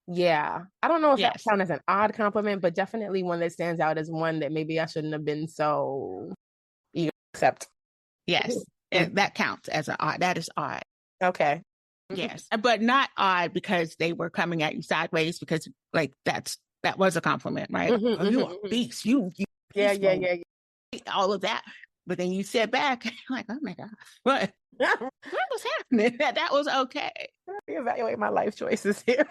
yeah. I don't know if that counts as an odd compliment, but definitely one that stands out as one that maybe I shouldn't have been so eager to accept. Yes. And that counts as an odd. That is odd. Okay. Yes. But not odd because they were coming at you sideways because like that was a compliment, right? Oh, you are a beast. You yeah. All of that. But then you sit back and you're like, oh my God, what was happening? That was okay. Reevaluate my life choices here.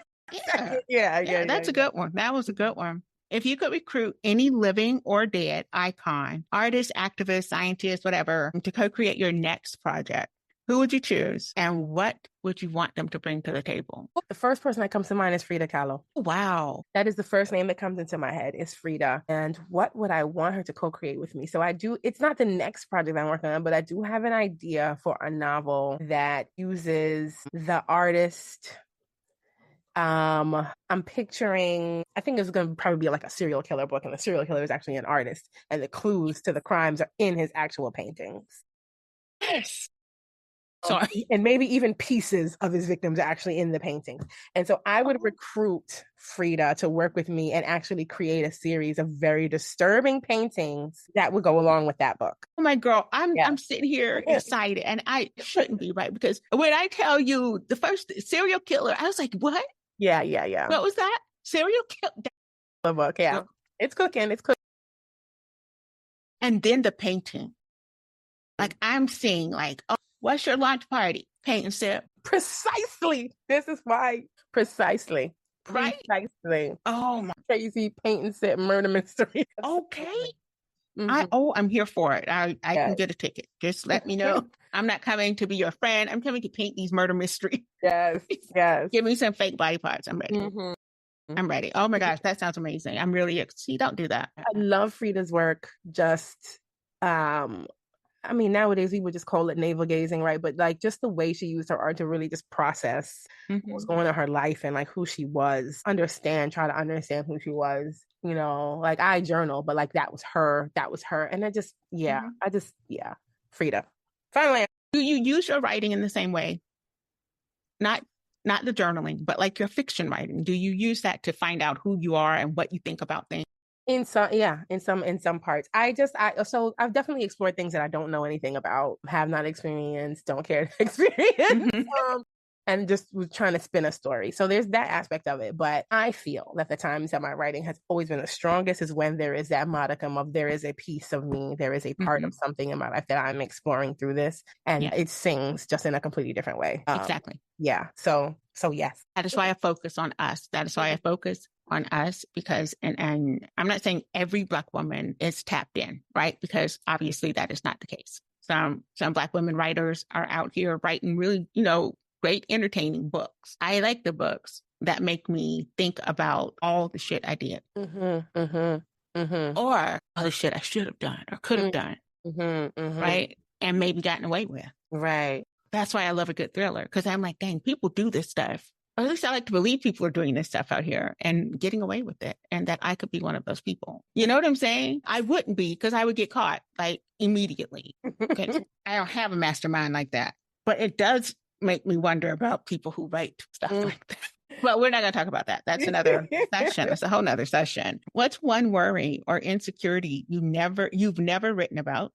Yeah. That's a good one. That was a good one. If you could recruit any living or dead icon, artist, activist, scientist, whatever, to co-create your next project, who would you choose and what would you want them to bring to the table? The first person that comes to mind is Frida Kahlo. Wow. That is the first name that comes into my head is Frida. And what would I want her to co-create with me? So it's not the next project I'm working on, but I do have an idea for a novel that uses the artist. I'm picturing, I think it's going to probably be like a serial killer book, and the serial killer is actually an artist, and the clues to the crimes are in his actual paintings. Yes. Sorry. And maybe even pieces of his victims are actually in the paintings. And so I would recruit Frida to work with me and actually create a series of very disturbing paintings that would go along with that book. Oh my girl, I'm sitting here excited, and I shouldn't be, right? Because when I tell you the first serial killer, I was like, what? Yeah. What was that? Serial killer? The book, yeah. Girl. It's cooking. And then the painting. Like I'm seeing like, oh, what's your launch party? Paint and sip. Precisely. This is why. Precisely. Right? Precisely. Oh my. Crazy paint and sip murder mystery. Okay. I'm here for it. I can get a ticket. Just let me know. I'm not coming to be your friend. I'm coming to paint these murder mysteries. Yes. Give me some fake body parts. I'm ready. I'm ready. Oh my gosh, that sounds amazing. I'm really, see, don't do that. I love Frida's work. Just, I mean, nowadays we would just call it navel gazing, right? But like just the way she used her art to really just process what was going on in her life and like who she was, try to understand who she was, you know, like I journal, but like that was her. And I just, Frida. Finally. Do you use your writing in the same way? Not the journaling, but like your fiction writing. Do you use that to find out who you are and what you think about things? In some parts. So I've definitely explored things that I don't know anything about, have not experienced, don't care to experience, and just was trying to spin a story. So there's that aspect of it. But I feel that the times that my writing has always been the strongest is when there is that modicum of there is a piece of me, there is a part of something in my life that I'm exploring through this, and it sings just in a completely different way. Exactly. Yeah. So yes. That is why I focus on us. That is why I focus on us, because, and I'm not saying every Black woman is tapped in, right? Because obviously that is not the case. Some Black women writers are out here writing really, great entertaining books. I like the books that make me think about all the shit I did. Or other shit I should have done or could have done. Right? And maybe gotten away with. Right. That's why I love a good thriller, because I'm like, dang, people do this stuff. Or at least I like to believe people are doing this stuff out here and getting away with it, and that I could be one of those people. You know what I'm saying? I wouldn't be, because I would get caught like immediately. Okay. I don't have a mastermind like that. But it does make me wonder about people who write stuff like that. But we're not going to talk about that. That's another session. That's a whole nother session. What's one worry or insecurity you've never written about,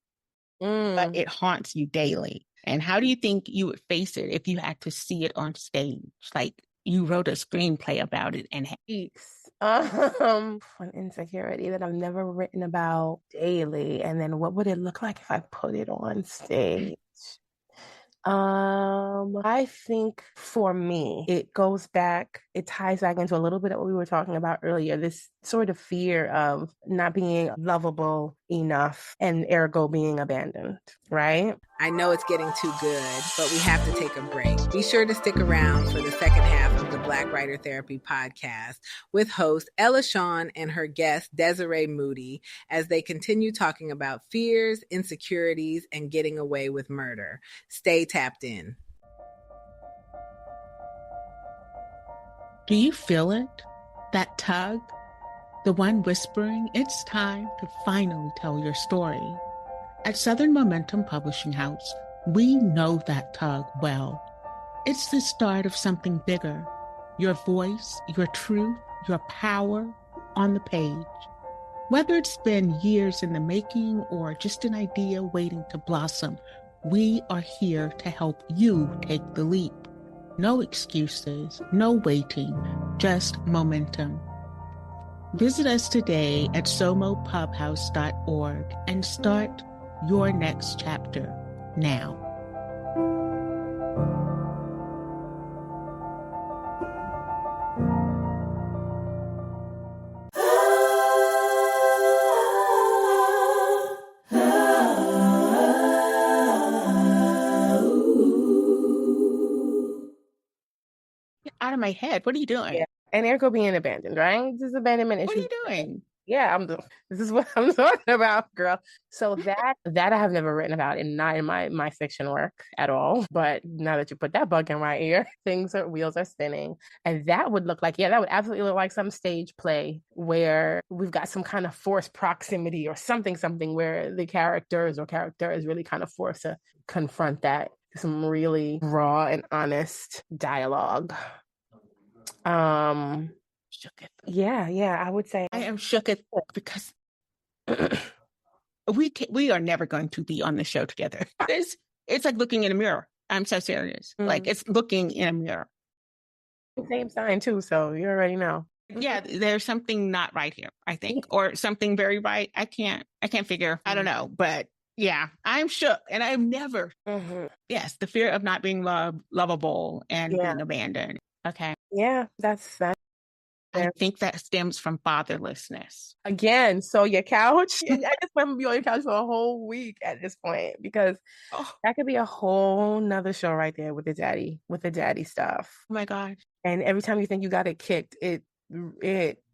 but it haunts you daily? And how do you think you would face it if you had to see it on stage? Like you wrote a screenplay about it and one insecurity that I've never written about daily. And then what would it look like if I put it on stage? I think for me, it ties back into a little bit of what we were talking about earlier, this sort of fear of not being lovable enough and ergo being abandoned, right? I know it's getting too good, but we have to take a break. Be sure to stick around for the second half of the Black Writer Therapy podcast with host Ella Shawn and her guest Desiree Moodie as they continue talking about fears, insecurities, and getting away with murder. Stay tapped in. Do you feel it? That tug? The one whispering, it's time to finally tell your story. At Southern Momentum Publishing House, we know that tug well. It's the start of something bigger. Your voice, your truth, your power on the page. Whether it's been years in the making or just an idea waiting to blossom, we are here to help you take the leap. No excuses, no waiting, just momentum. Visit us today at somopubhouse.org and start your next chapter now. out of my head. What are you doing? Yeah. And Erica being abandoned, right? This is abandonment issue. What are you doing? Yeah, this is what I'm talking about, girl. So that I have never written about, and not in my fiction work at all. But now that you put that bug in my ear, wheels are spinning. And that would look like, that would absolutely look like some stage play where we've got some kind of forced proximity or something where the character is really kind of forced to confront that. Some really raw and honest dialogue. Shooketh. Yeah, I would say I am shooketh because we are never going to be on the show together. It's like looking in a mirror. I'm so serious. Like it's looking in a mirror. Same sign too, so you already know. Yeah, there's something not right here, I think, or something very right. I can't figure. I don't know, but yeah, I'm shook, and I've never. Yes, the fear of not being lovable and being abandoned. Okay. Yeah, that's that. I think that stems from fatherlessness. Again, so your couch, I just want to be on your couch for a whole week at this point, because that could be a whole nother show right there with the daddy stuff. Oh my gosh. And every time you think you got it kicked, it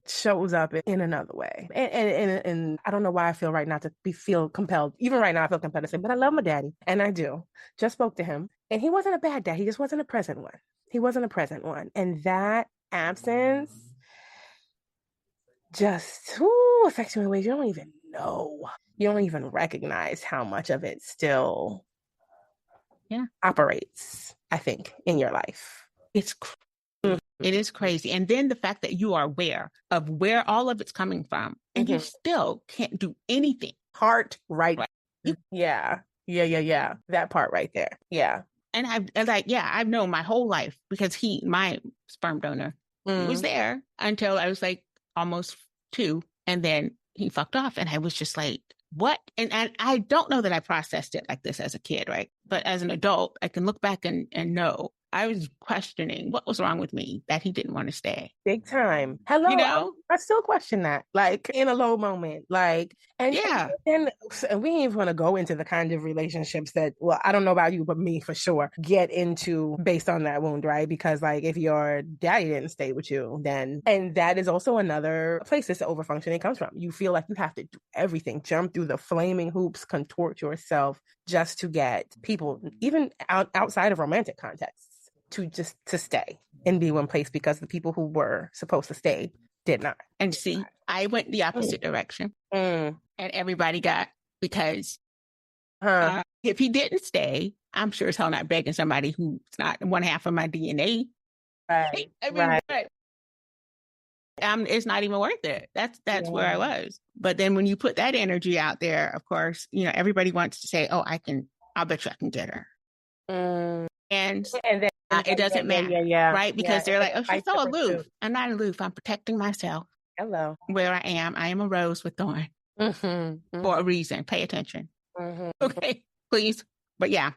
shows up in another way. And I don't know why I feel right now to feel compelled. Even right now I feel compelled to say, but I love my daddy. And I do. Just spoke to him. And he wasn't a bad dad. He just wasn't a present one. And that absence just affects you in ways you don't even know. You don't even recognize how much of it still operates, I think, in your life. It is crazy. And then the fact that you are aware of where all of it's coming from, and you still can't do anything. Heart right. Yeah. That part right there. Yeah. And I've known my whole life, because my sperm donor, he was there until I was like almost 2, and then he fucked off, and I was just like, what? And I don't know that I processed it like this as a kid, right? But as an adult, I can look back and know I was questioning what was wrong with me that he didn't want to stay. Big time. Hello. You know? I still question that, like in a low moment, like, and we ain't even want to go into the kind of relationships that, well, I don't know about you, but me for sure, get into based on that wound, right? Because like if your daddy didn't stay with you, then, and that is also another place this overfunctioning comes from. You feel like you have to do everything, jump through the flaming hoops, contort yourself just to get people, even outside of romantic contexts, to stay and be one place, because the people who were supposed to stay did not. And see, I went the opposite direction, and everybody got, because if he didn't stay, I'm sure as hell not begging somebody who's not one half of my DNA. Right. It's not even worth it. That's where I was. But then when you put that energy out there, of course, everybody wants to say, "Oh, I'll bet you I can get her." And then it doesn't matter, right? Because they're like, "Oh, she's so aloof." I'm not aloof. I'm protecting myself. Hello. Where I am a rose with thorn for a reason. Pay attention. Okay, please. But yeah,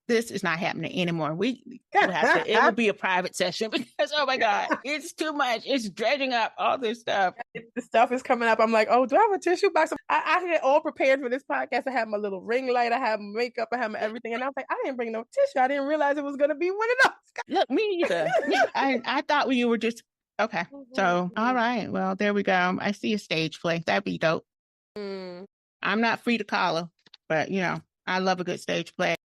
this is not happening anymore. It will be a private session, because, oh my God, it's too much. It's dredging up all this stuff. The stuff is coming up. I'm like, oh, do I have a tissue box? I had all prepared for this podcast. I had my little ring light. I had makeup. I had my everything. And I was like, I didn't bring no tissue. I didn't realize it was going to be one of those. Look, me either. I thought you were just, okay. So, all right. Well, there we go. I see a stage play. That'd be dope. I'm not free to call her, but I love a good stage play.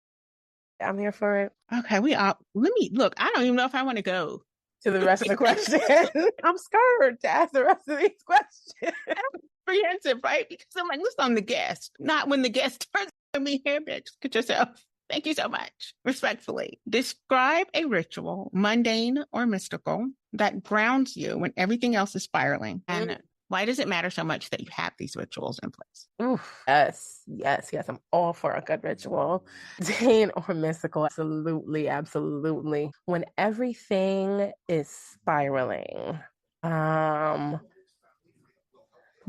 I'm here for it. Okay, let me look. I don't even know if I want to go to the rest of the questions. I'm scared to ask the rest of these questions. I'm apprehensive, right? Because I'm like, listen, I'm the guest, not when the guest turns to me here, bitch. Get yourself. Thank you so much. Respectfully, describe a ritual, mundane or mystical, that grounds you when everything else is spiraling. And why does it matter so much that you have these rituals in place? Oof. Yes. I'm all for a good ritual. Mundane or mystical, absolutely. When everything is spiraling,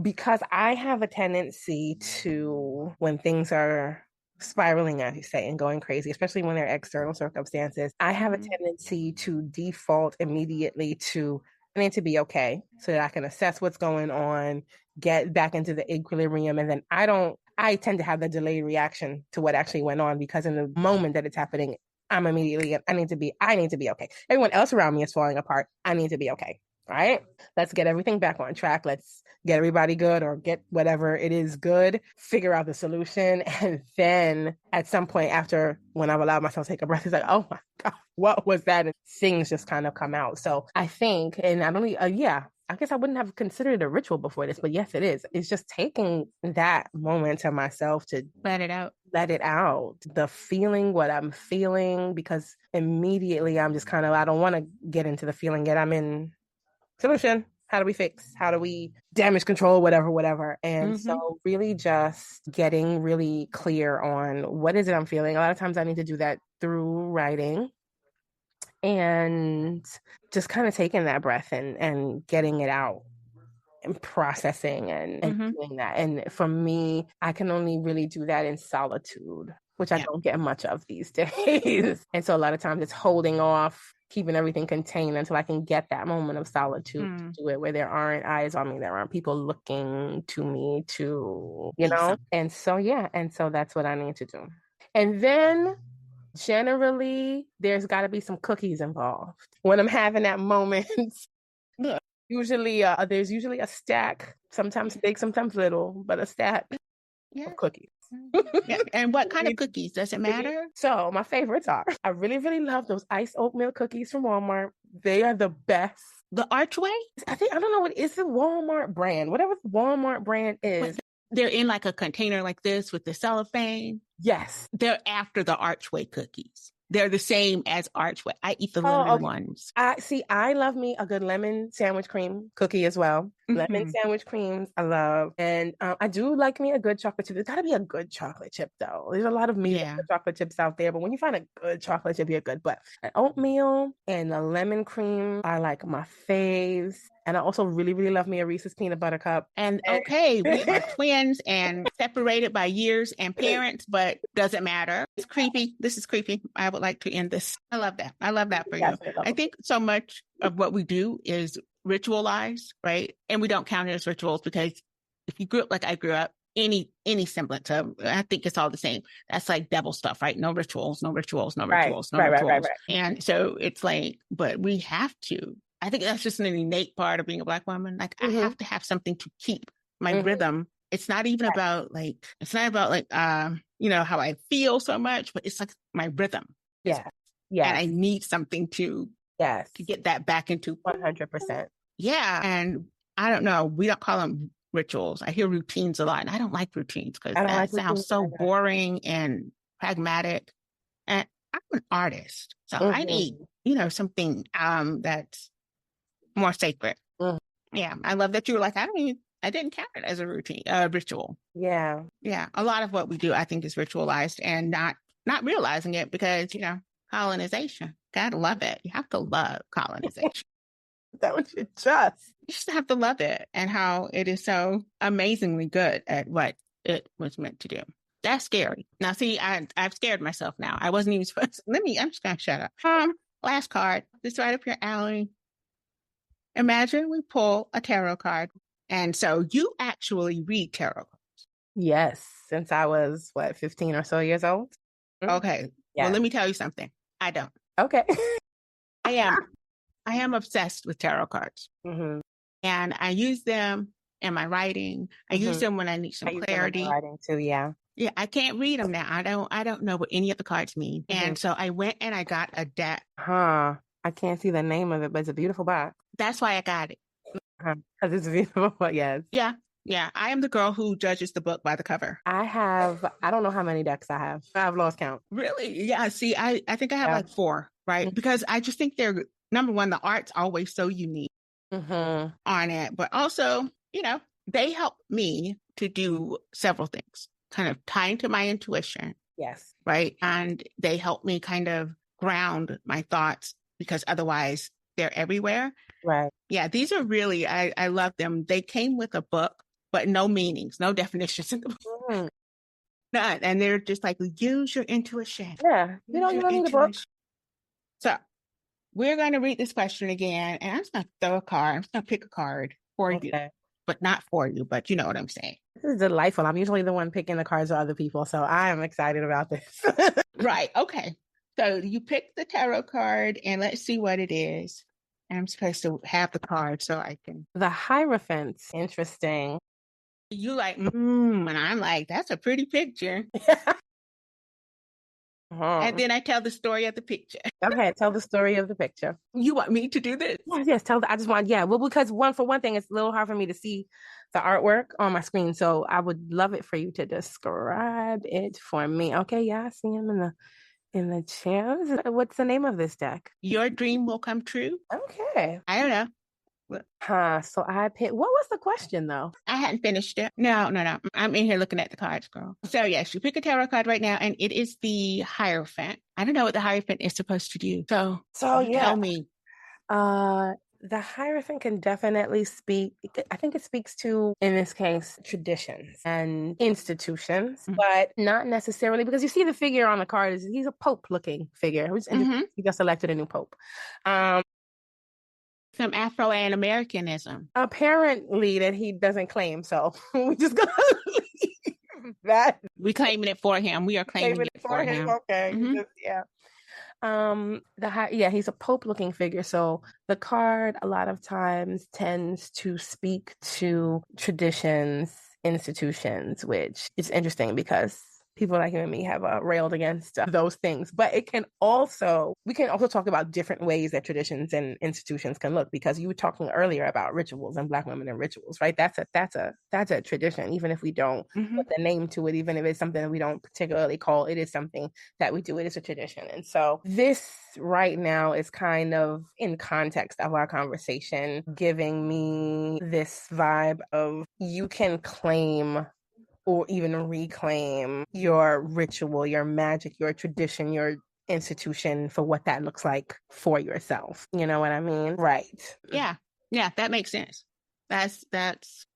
because I have a tendency to, when things are spiraling, as you say, and going crazy, especially when they're external circumstances, I have a tendency to default immediately to I need to be okay so that I can assess what's going on, get back into the equilibrium. And then I tend to have the delayed reaction to what actually went on, because in the moment that it's happening, I'm immediately, I need to be okay. Everyone else around me is falling apart. I need to be okay. All right. Let's get everything back on track. Let's get everybody good, or get whatever it is good, figure out the solution. And then at some point after, when I've allowed myself to take a breath, it's like, oh my God, what was that? And things just kind of come out. So I think, and not only, I guess I wouldn't have considered it a ritual before this, but yes, it is. It's just taking that moment to myself to Let it out. The feeling, what I'm feeling, because immediately I'm just kind of, I don't want to get into the feeling yet. I'm in solution. How do we fix? How do we damage control? Whatever. And so really just getting really clear on what is it I'm feeling. A lot of times I need to do that through writing, and just kind of taking that breath and getting it out and processing and doing that. And for me, I can only really do that in solitude, which I don't get much of these days. And so a lot of times it's holding off, keeping everything contained until I can get that moment of solitude to do it, where there aren't eyes on me, there aren't people looking to me to, know? And so, and so that's what I need to do. And then generally, there's got to be some cookies involved when I'm having that moment. Usually, there's usually a stack, sometimes big, sometimes little, but a stack of cookies. And what kind of cookies? Does it matter? So my favorites are, I really, really love those iced oatmeal cookies from Walmart. They are the best. The Archway? I don't know what is the Walmart brand. Whatever the Walmart brand is. They're in like a container like this with the cellophane. Yes. They're after the Archway cookies. They're the same as Archway. I eat the lemon ones. I love me a good lemon sandwich cream cookie as well. Lemon sandwich creams, I love. And I do like me a good chocolate chip. There's got to be a good chocolate chip, though. There's a lot of mediocre chocolate chips out there, but when you find a good chocolate chip, you're good. But an oatmeal and a lemon cream are like my faves. And I also really, really love me a Reese's peanut butter cup. And okay, we are twins and separated by years and parents, but doesn't matter. It's creepy. This is creepy. I would like to end this. I love that. I love that for you. I think so much of what we do is ritualized, right? And we don't count it as rituals, because if you grew up like I grew up, any semblance of, I think it's all the same. That's like devil stuff, right? No rituals, no rituals, no rituals, no rituals. Right. And so it's like, but we have to. I think that's just an innate part of being a Black woman. Like I have to have something to keep my rhythm. It's not even about like, how I feel so much, but it's like my rhythm. Yeah. And I need something to get that back into 100%. Yeah. And I don't know, we don't call them rituals. I hear routines a lot, and I don't like routines because that sounds so boring and pragmatic. And I'm an artist, so I need, something that's more sacred. Yeah. I love that you were like, I didn't count it as a routine, ritual. Yeah. Yeah. A lot of what we do, I think, is ritualized and not realizing it, because, colonization. Gotta love it. You have to love colonization. That was your trust. You just have to love it, and how it is so amazingly good at what it was meant to do. That's scary. Now, see, I've scared myself now. I wasn't even supposed to. I'm just going to shut up. Last card. This is right up your alley. Imagine we pull a tarot card. And so you actually read tarot cards. Yes. Since I was, 15 or so years old? Okay. Yeah. Well, let me tell you something. I don't. Okay. I am obsessed with tarot cards. And I use them in my writing. I use them when I need some clarity. Use them in my writing too, yeah. Yeah, I can't read them now. I don't know what any of the cards mean. And so I went and I got a deck. I can't see the name of it, but it's a beautiful box. That's why I got it. Because it's beautiful, yes. Yeah. Yeah. I am the girl who judges the book by the cover. I don't know how many decks I have. I've lost count. Really? Yeah. See, I think I have like 4, right? Because I just think they're, number one, the art's always so unique on it. But also, they help me to do several things, kind of tying to my intuition. Yes. Right. And they help me kind of ground my thoughts, because otherwise they're everywhere. Right. Yeah, these are really, I love them. They came with a book, but no meanings, no definitions in the book. None. And they're just like, use your intuition. Yeah. You don't need a book. So we're going to read this question again, and I'm just going to throw a card. I'm just going to pick a card for you, but not for you, but you know what I'm saying. This is delightful. I'm usually the one picking the cards for other people, so I am excited about this. Right. Okay. So you pick the tarot card and let's see what it is. I'm supposed to have the card so I can. The Hierophant. Interesting. You like, and I'm like, that's a pretty picture. And then I tell the story of the picture. Go ahead, tell the story of the picture. You want me to do this? Yes, I just want, well, because for one thing, it's a little hard for me to see the artwork on my screen. So I would love it for you to describe it for me. Okay, yeah, I see him in the chairs. What's the name of this deck? Your dream will come true. Okay. I don't know. So I picked, what was the question though? I hadn't finished it. No. I'm in here looking at the cards, girl. So yes, you pick a tarot card right now and it is the Hierophant. I don't know what the Hierophant is supposed to do. So yeah. Tell me. The Hierophant can definitely speak. I think it speaks to, in this case, traditions and institutions, but not necessarily, because you see the figure on the card he's a Pope-looking figure. He just elected a new Pope. Some Afro-Americanism. Apparently that he doesn't claim, so we just gonna leave that. We're claiming it for him. We are claiming it for him. Okay. He's a Pope-looking figure. So the card a lot of times tends to speak to traditions, institutions, which is interesting because people like him and me have railed against those things. But we can also talk about different ways that traditions and institutions can look, because you were talking earlier about rituals and Black women and rituals, right? That's a tradition, even if we don't put the name to it, even if it's something that we don't particularly call it, is something that we do. It is a tradition. And so this right now is kind of in context of our conversation, giving me this vibe of you can claim or even reclaim your ritual, your magic, your tradition, your institution for what that looks like for yourself. You know what I mean? Right. Yeah, that makes sense. That's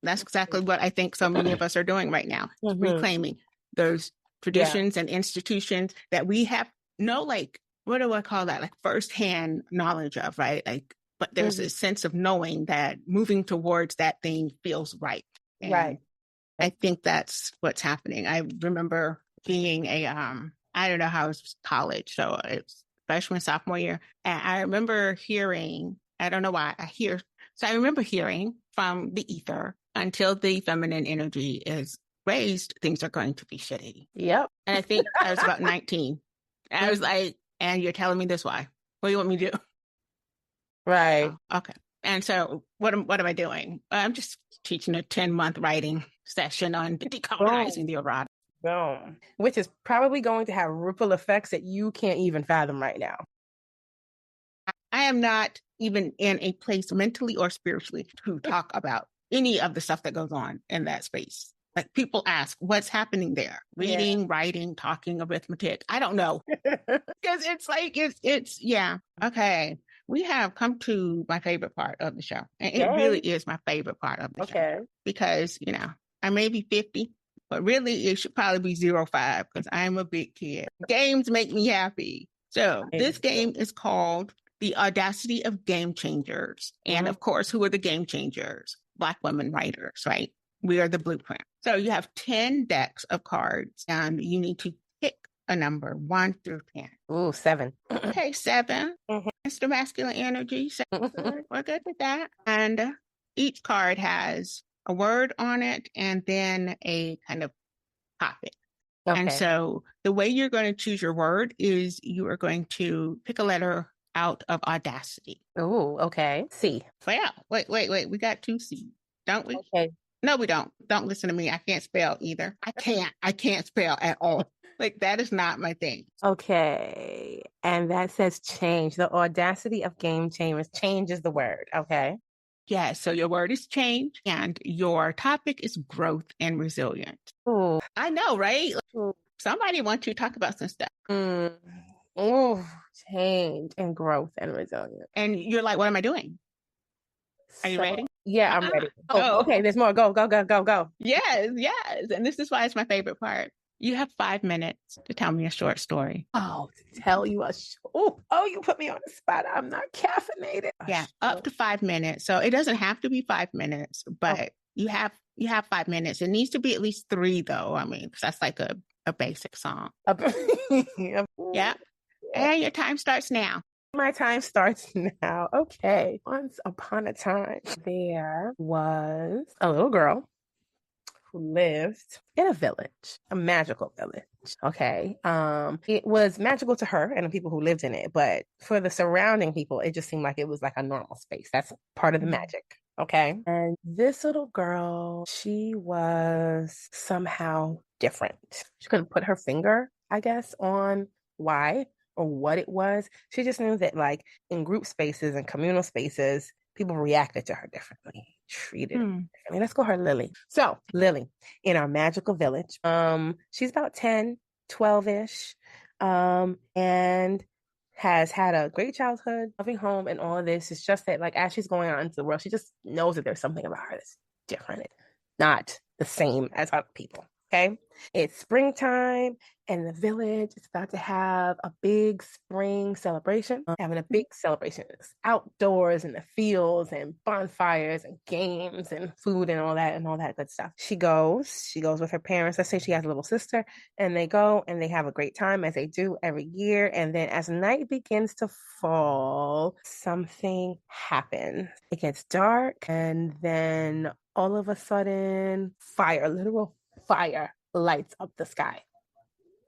exactly what I think so many of us are doing right now. Reclaiming those traditions and institutions that we have what do I call that? Like firsthand knowledge of, right? Like, but there's a sense of knowing that moving towards that thing feels right. And right. I think that's what's happening. I remember being I don't know how it was college. So it's freshman, sophomore year. And I remember hearing, I don't know why I remember hearing from the ether, until the feminine energy is raised, things are going to be shitty. Yep. And I think I was about 19. And I was like, and you're telling me this why? What do you want me to do? Right. Oh, okay. And so what am I doing? I'm just teaching a 10-month writing session on decolonizing the erotic. Boom. Which is probably going to have ripple effects that you can't even fathom right now. I am not even in a place mentally or spiritually to talk about any of the stuff that goes on in that space. Like people ask, what's happening there? Reading, writing, talking, arithmetic. I don't know. Because it's like, it's okay. We have come to my favorite part of the show. And it really is my favorite part of the show. Because, I may be 50, but really it should probably be 05 because I'm a big kid. Games make me happy. So this game is called The Audacity of Game Changers. And of course, who are the game changers? Black women writers, right? We are the blueprint. So you have 10 decks of cards and you need to pick a number 1 through 10. Ooh, 7. Okay, 7. It's the masculine energy. So we're good with that. And each card has a word on it and then a kind of topic. Okay. And so the way you're going to choose your word is you are going to pick a letter out of Audacity. Oh, okay. C. Well, wait. We got 2 C's, don't we? Okay. No, we don't. Don't listen to me. I can't spell either. I can't spell at all. Like, that is not my thing. Okay. And that says change. The Audacity of Game Changers. Change is the word. Okay. Yeah. So your word is change and your topic is growth and resilience. Ooh. I know, right? Like, somebody wants you to talk about some stuff. Oh, change and growth and resilience. And you're like, what am I doing? Are you ready? Yeah, I'm ready. Oh, okay. There's more. Go. Yes. And this is why it's my favorite part. You have 5 minutes to tell me a short story. Oh, to tell you you put me on the spot. I'm not caffeinated. Yeah, up to 5 minutes. So it doesn't have to be 5 minutes, but you have 5 minutes. It needs to be at least 3 though. I mean, 'cause that's like a basic song. Yeah. And your time starts now. My time starts now. Okay. Once upon a time, there was a little girl who lived in a village, a magical village. Okay. It was magical to her and the people who lived in it, but for the surrounding people, it just seemed like it was like a normal space. That's part of the magic. Okay. And this little girl, she was somehow different. She couldn't put her finger, I guess, on why or what it was. She just knew that, like, in group spaces and communal spaces, people reacted to her differently, treated her differently. Let's call her Lily. So, Lily, in our magical village, she's about 10, 12-ish, and has had a great childhood, loving home, and all of this. It's just that, like, as she's going out into the world, she just knows that there's something about her that's different, not the same as other people. Okay. It's springtime and the village is about to have a big spring celebration. Having a big celebration. It's outdoors in the fields and bonfires and games and food and all that good stuff. She goes with her parents. Let's say she has a little sister, and they go and they have a great time, as they do every year. And then as night begins to fall, something happens. It gets dark, and then all of a sudden, literal fire lights up the sky.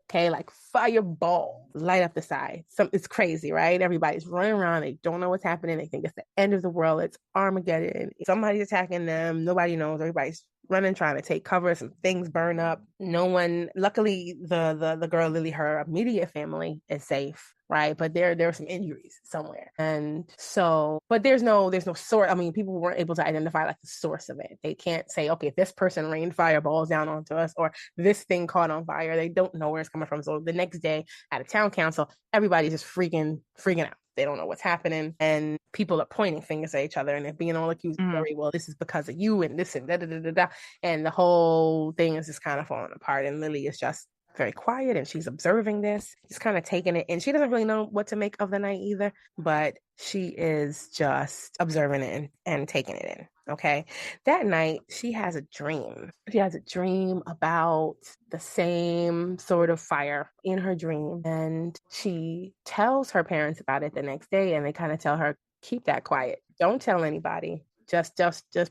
Okay, like fireball light up the sky. It's crazy, right? Everybody's running around. They don't know what's happening. They think it's the end of the world. It's Armageddon. Somebody's attacking them. Nobody knows. Everybody's running, trying to take cover. Some things burn up. No one. Luckily, the girl Lily, her immediate family is safe, right? But there are some injuries somewhere, and so, but there's no source. I mean, people weren't able to identify like the source of it. They can't say, okay, this person rained fireballs down onto us, or this thing caught on fire. They don't know where it's coming from. So the next day at a town council, everybody's just freaking out. They don't know what's happening, and people are pointing fingers at each other, and they're being all accusatory. Well, this is because of you, and this and da da da da da, and the whole thing is just kind of falling apart. And Lily is just very quiet, and she's observing this, just kind of taking it, and she doesn't really know what to make of the night either, but she is just observing it and taking it in. Okay. That night, she has a dream. She has a dream about the same sort of fire in her dream, and she tells her parents about it the next day, and they kind of tell her, keep that quiet. Don't tell anybody. Just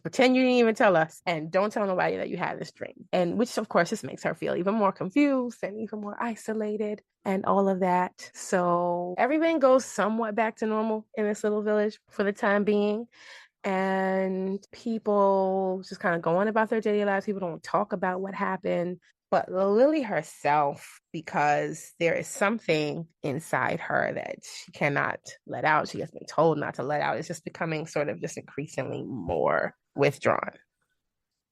pretend you didn't even tell us, and don't tell nobody that you had this dream. And which, of course, just makes her feel even more confused and even more isolated and all of that. So everything goes somewhat back to normal in this little village for the time being. And people just kind of go on about their daily lives. People don't talk about what happened. But Lily herself, because there is something inside her that she cannot let out, she has been told not to let out, it's just becoming sort of just increasingly more withdrawn.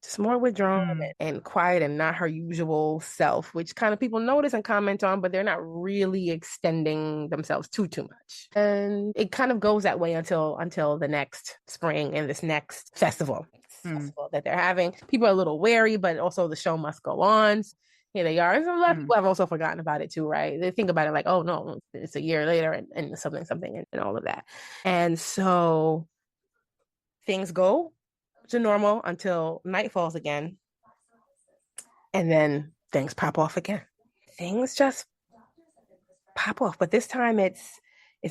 Just more withdrawn and quiet, and not her usual self, which kind of people notice and comment on, but they're not really extending themselves too much. And it kind of goes that way until the next spring and this next festival that they're having. People are a little wary, but also the show must go on. Here they are. And a lot of people have also forgotten about it too, right? They think about it like, oh no, it's a year later and something and all of that. And so things go to normal until night falls again. And then things pop off again. Things just pop off. But this time it's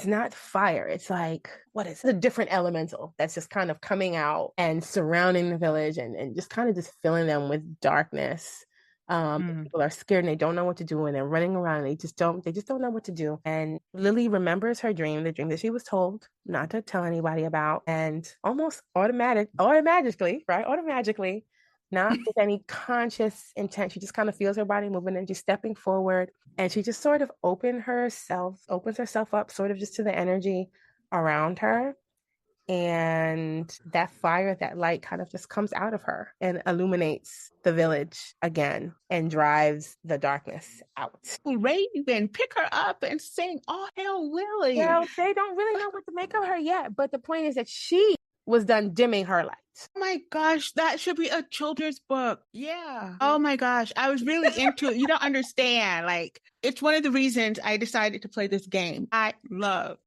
not fire. It's like, what is it? A different elemental that's just kind of coming out and surrounding the village and just kind of just filling them with darkness. People are scared and they don't know what to do, and they're running around and they just don't know what to do. And Lily remembers her dream, the dream that she was told not to tell anybody about, and almost automatically, not with any conscious intent, she just kind of feels her body moving and she's stepping forward, and she just sort of opens herself up sort of just to the energy around her. And that fire, that light kind of just comes out of her and illuminates the village again and drives the darkness out. Raven, pick her up and sing "Oh Hail Lily." Well, they don't really know what to make of her yet, but the point is that she was done dimming her lights. Oh my gosh, that should be a children's book. Yeah. Oh my gosh, I was really into it. You don't understand. Like, it's one of the reasons I decided to play this game. I love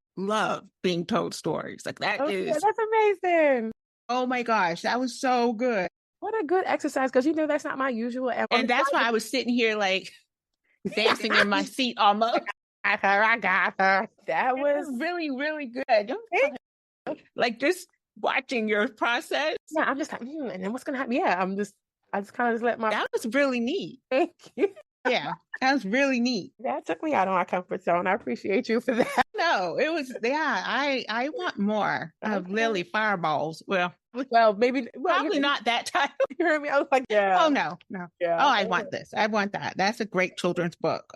being told stories. Like, that is... Yeah, that's amazing. Oh my gosh, that was so good. What a good exercise, because that's not my usual. And that's why I was sitting here like dancing in my seat almost. I got her. That was really, really good. Like just watching your process. Yeah, I'm just like, and then what's gonna happen? Yeah, I just kind of let my. That was really neat. Thank you. Yeah, that was really neat. That took me out of my comfort zone. I appreciate you for that. No, it was, yeah, I want more of Lily Fireballs. Well, Maybe probably not that title. You heard me? I was like, yeah. Oh, no. Yeah. Oh, I want this. I want that. That's a great children's book.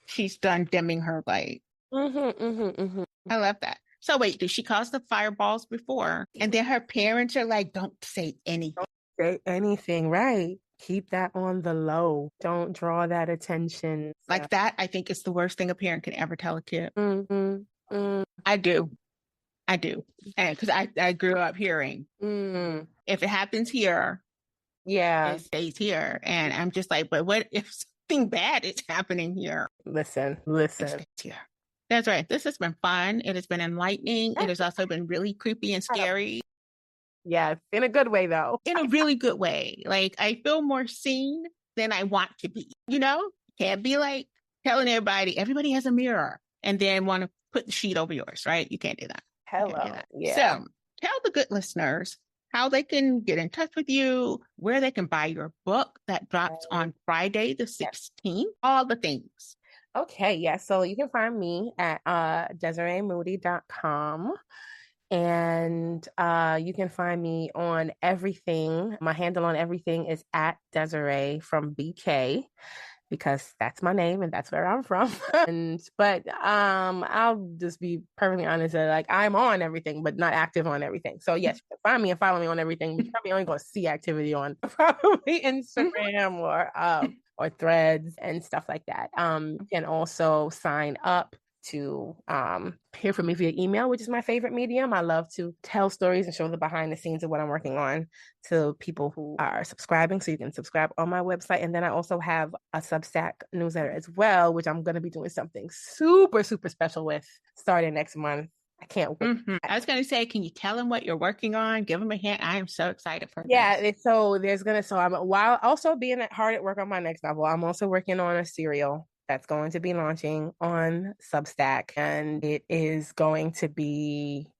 She's done dimming her light. I love that. So wait, did she cause the fireballs before? And then her parents are like, don't say anything. Don't say anything, right? Keep that on the low. Don't draw that attention. Like that, I think is the worst thing a parent can ever tell a kid. I do. And because I grew up hearing, if it happens here, it stays here. And I'm just like, but what if something bad is happening here? Listen. It stays here. That's right. This has been fun. It has been enlightening. It has also been really creepy and scary. Yeah, in a good way, though. In a really good way. Like, I feel more seen than I want to be. You know? Can't be like telling everybody has a mirror and then want to put the sheet over yours, right? You can't do that. Hello. Yeah. So, tell the good listeners how they can get in touch with you, where they can buy your book that drops on Friday the 16th, all the things. Okay, yeah. So you can find me at DesireeMoodie.com. And you can find me on everything. My handle on everything is at Desiree from BK, because that's my name and that's where I'm from. But I'll just be perfectly honest, like I'm on everything, but not active on everything. So yes, you can find me and follow me on everything. You're probably only going to see activity on probably Instagram or Threads and stuff like that. You can also sign up to hear from me via email, which is my favorite medium. I love to tell stories and show the behind the scenes of what I'm working on to people who are subscribing. So you can subscribe on my website. And then I also have a Substack newsletter as well, which I'm going to be doing something super, super special with starting next month. I can't wait. I was going to say, can you tell them what you're working on? Give them a hint. I am so excited for this. Yeah, while also being hard at work on my next novel, I'm also working on a serial that's going to be launching on Substack, and it is going to be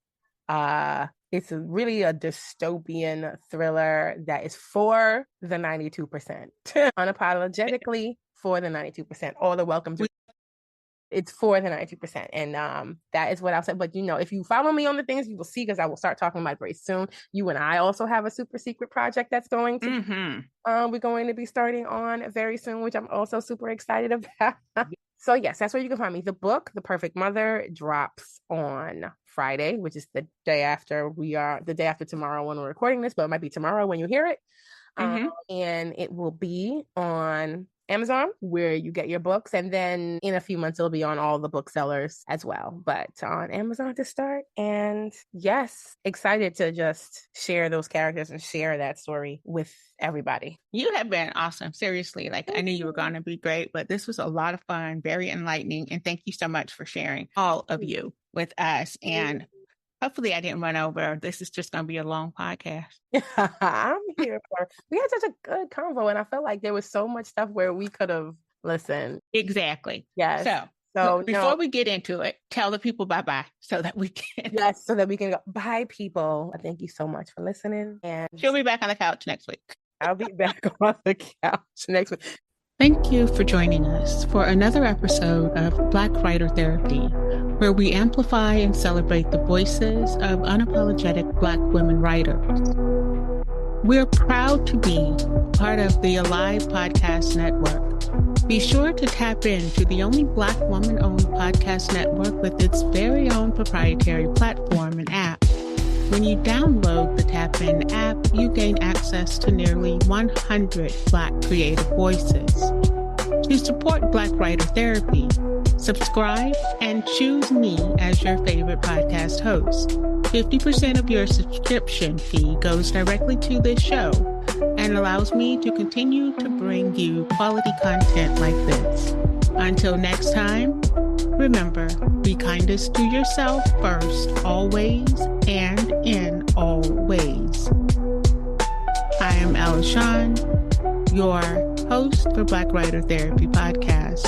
it's really a dystopian thriller that is for the 92%. Unapologetically for the 92%. All the welcome to it's for the 92%. And that is what I'll say. But if you follow me on the things, you will see, because I will start talking about it very soon. You and I also have a super secret project that's going to we're going to be starting on very soon, which I'm also super excited about. So yes, that's where you can find me. The book, The Perfect Mother, drops on Friday, which is the day after tomorrow when we're recording this, but it might be tomorrow when you hear it. And it will be on Amazon, where you get your books, and then in a few months it'll be on all the booksellers as well, but on Amazon to start. And yes, excited to just share those characters and share that story with everybody. You have been awesome, seriously. Like, I knew you were going to be great, but this was a lot of fun, very enlightening, and thank you so much for sharing all of you with us. And hopefully I didn't run over. This is just going to be a long podcast. I'm here for. We had such a good convo, and I felt like there was so much stuff where we could have listened. Exactly. Yes. So before we get into it, tell the people bye-bye so that we can. Yes, so that we can go. Bye, people. Thank you so much for listening. And she'll be back on the couch next week. I'll be back on the couch next week. Thank you for joining us for another episode of Black Writer Therapy, where we amplify and celebrate the voices of unapologetic Black women writers. We're proud to be part of the Alive Podcast Network. Be sure to tap into the only Black woman-owned podcast network with its very own proprietary platform and app. When you download the Tap In app, you gain access to nearly 100 Black creative voices. To support Black Writer Therapy, subscribe and choose me as your favorite podcast host. 50% of your subscription fee goes directly to this show and allows me to continue to bring you quality content like this. Until next time, remember, be kindest to yourself first, always, and in all ways. I am Alishan, your host for Black Writer Therapy Podcast.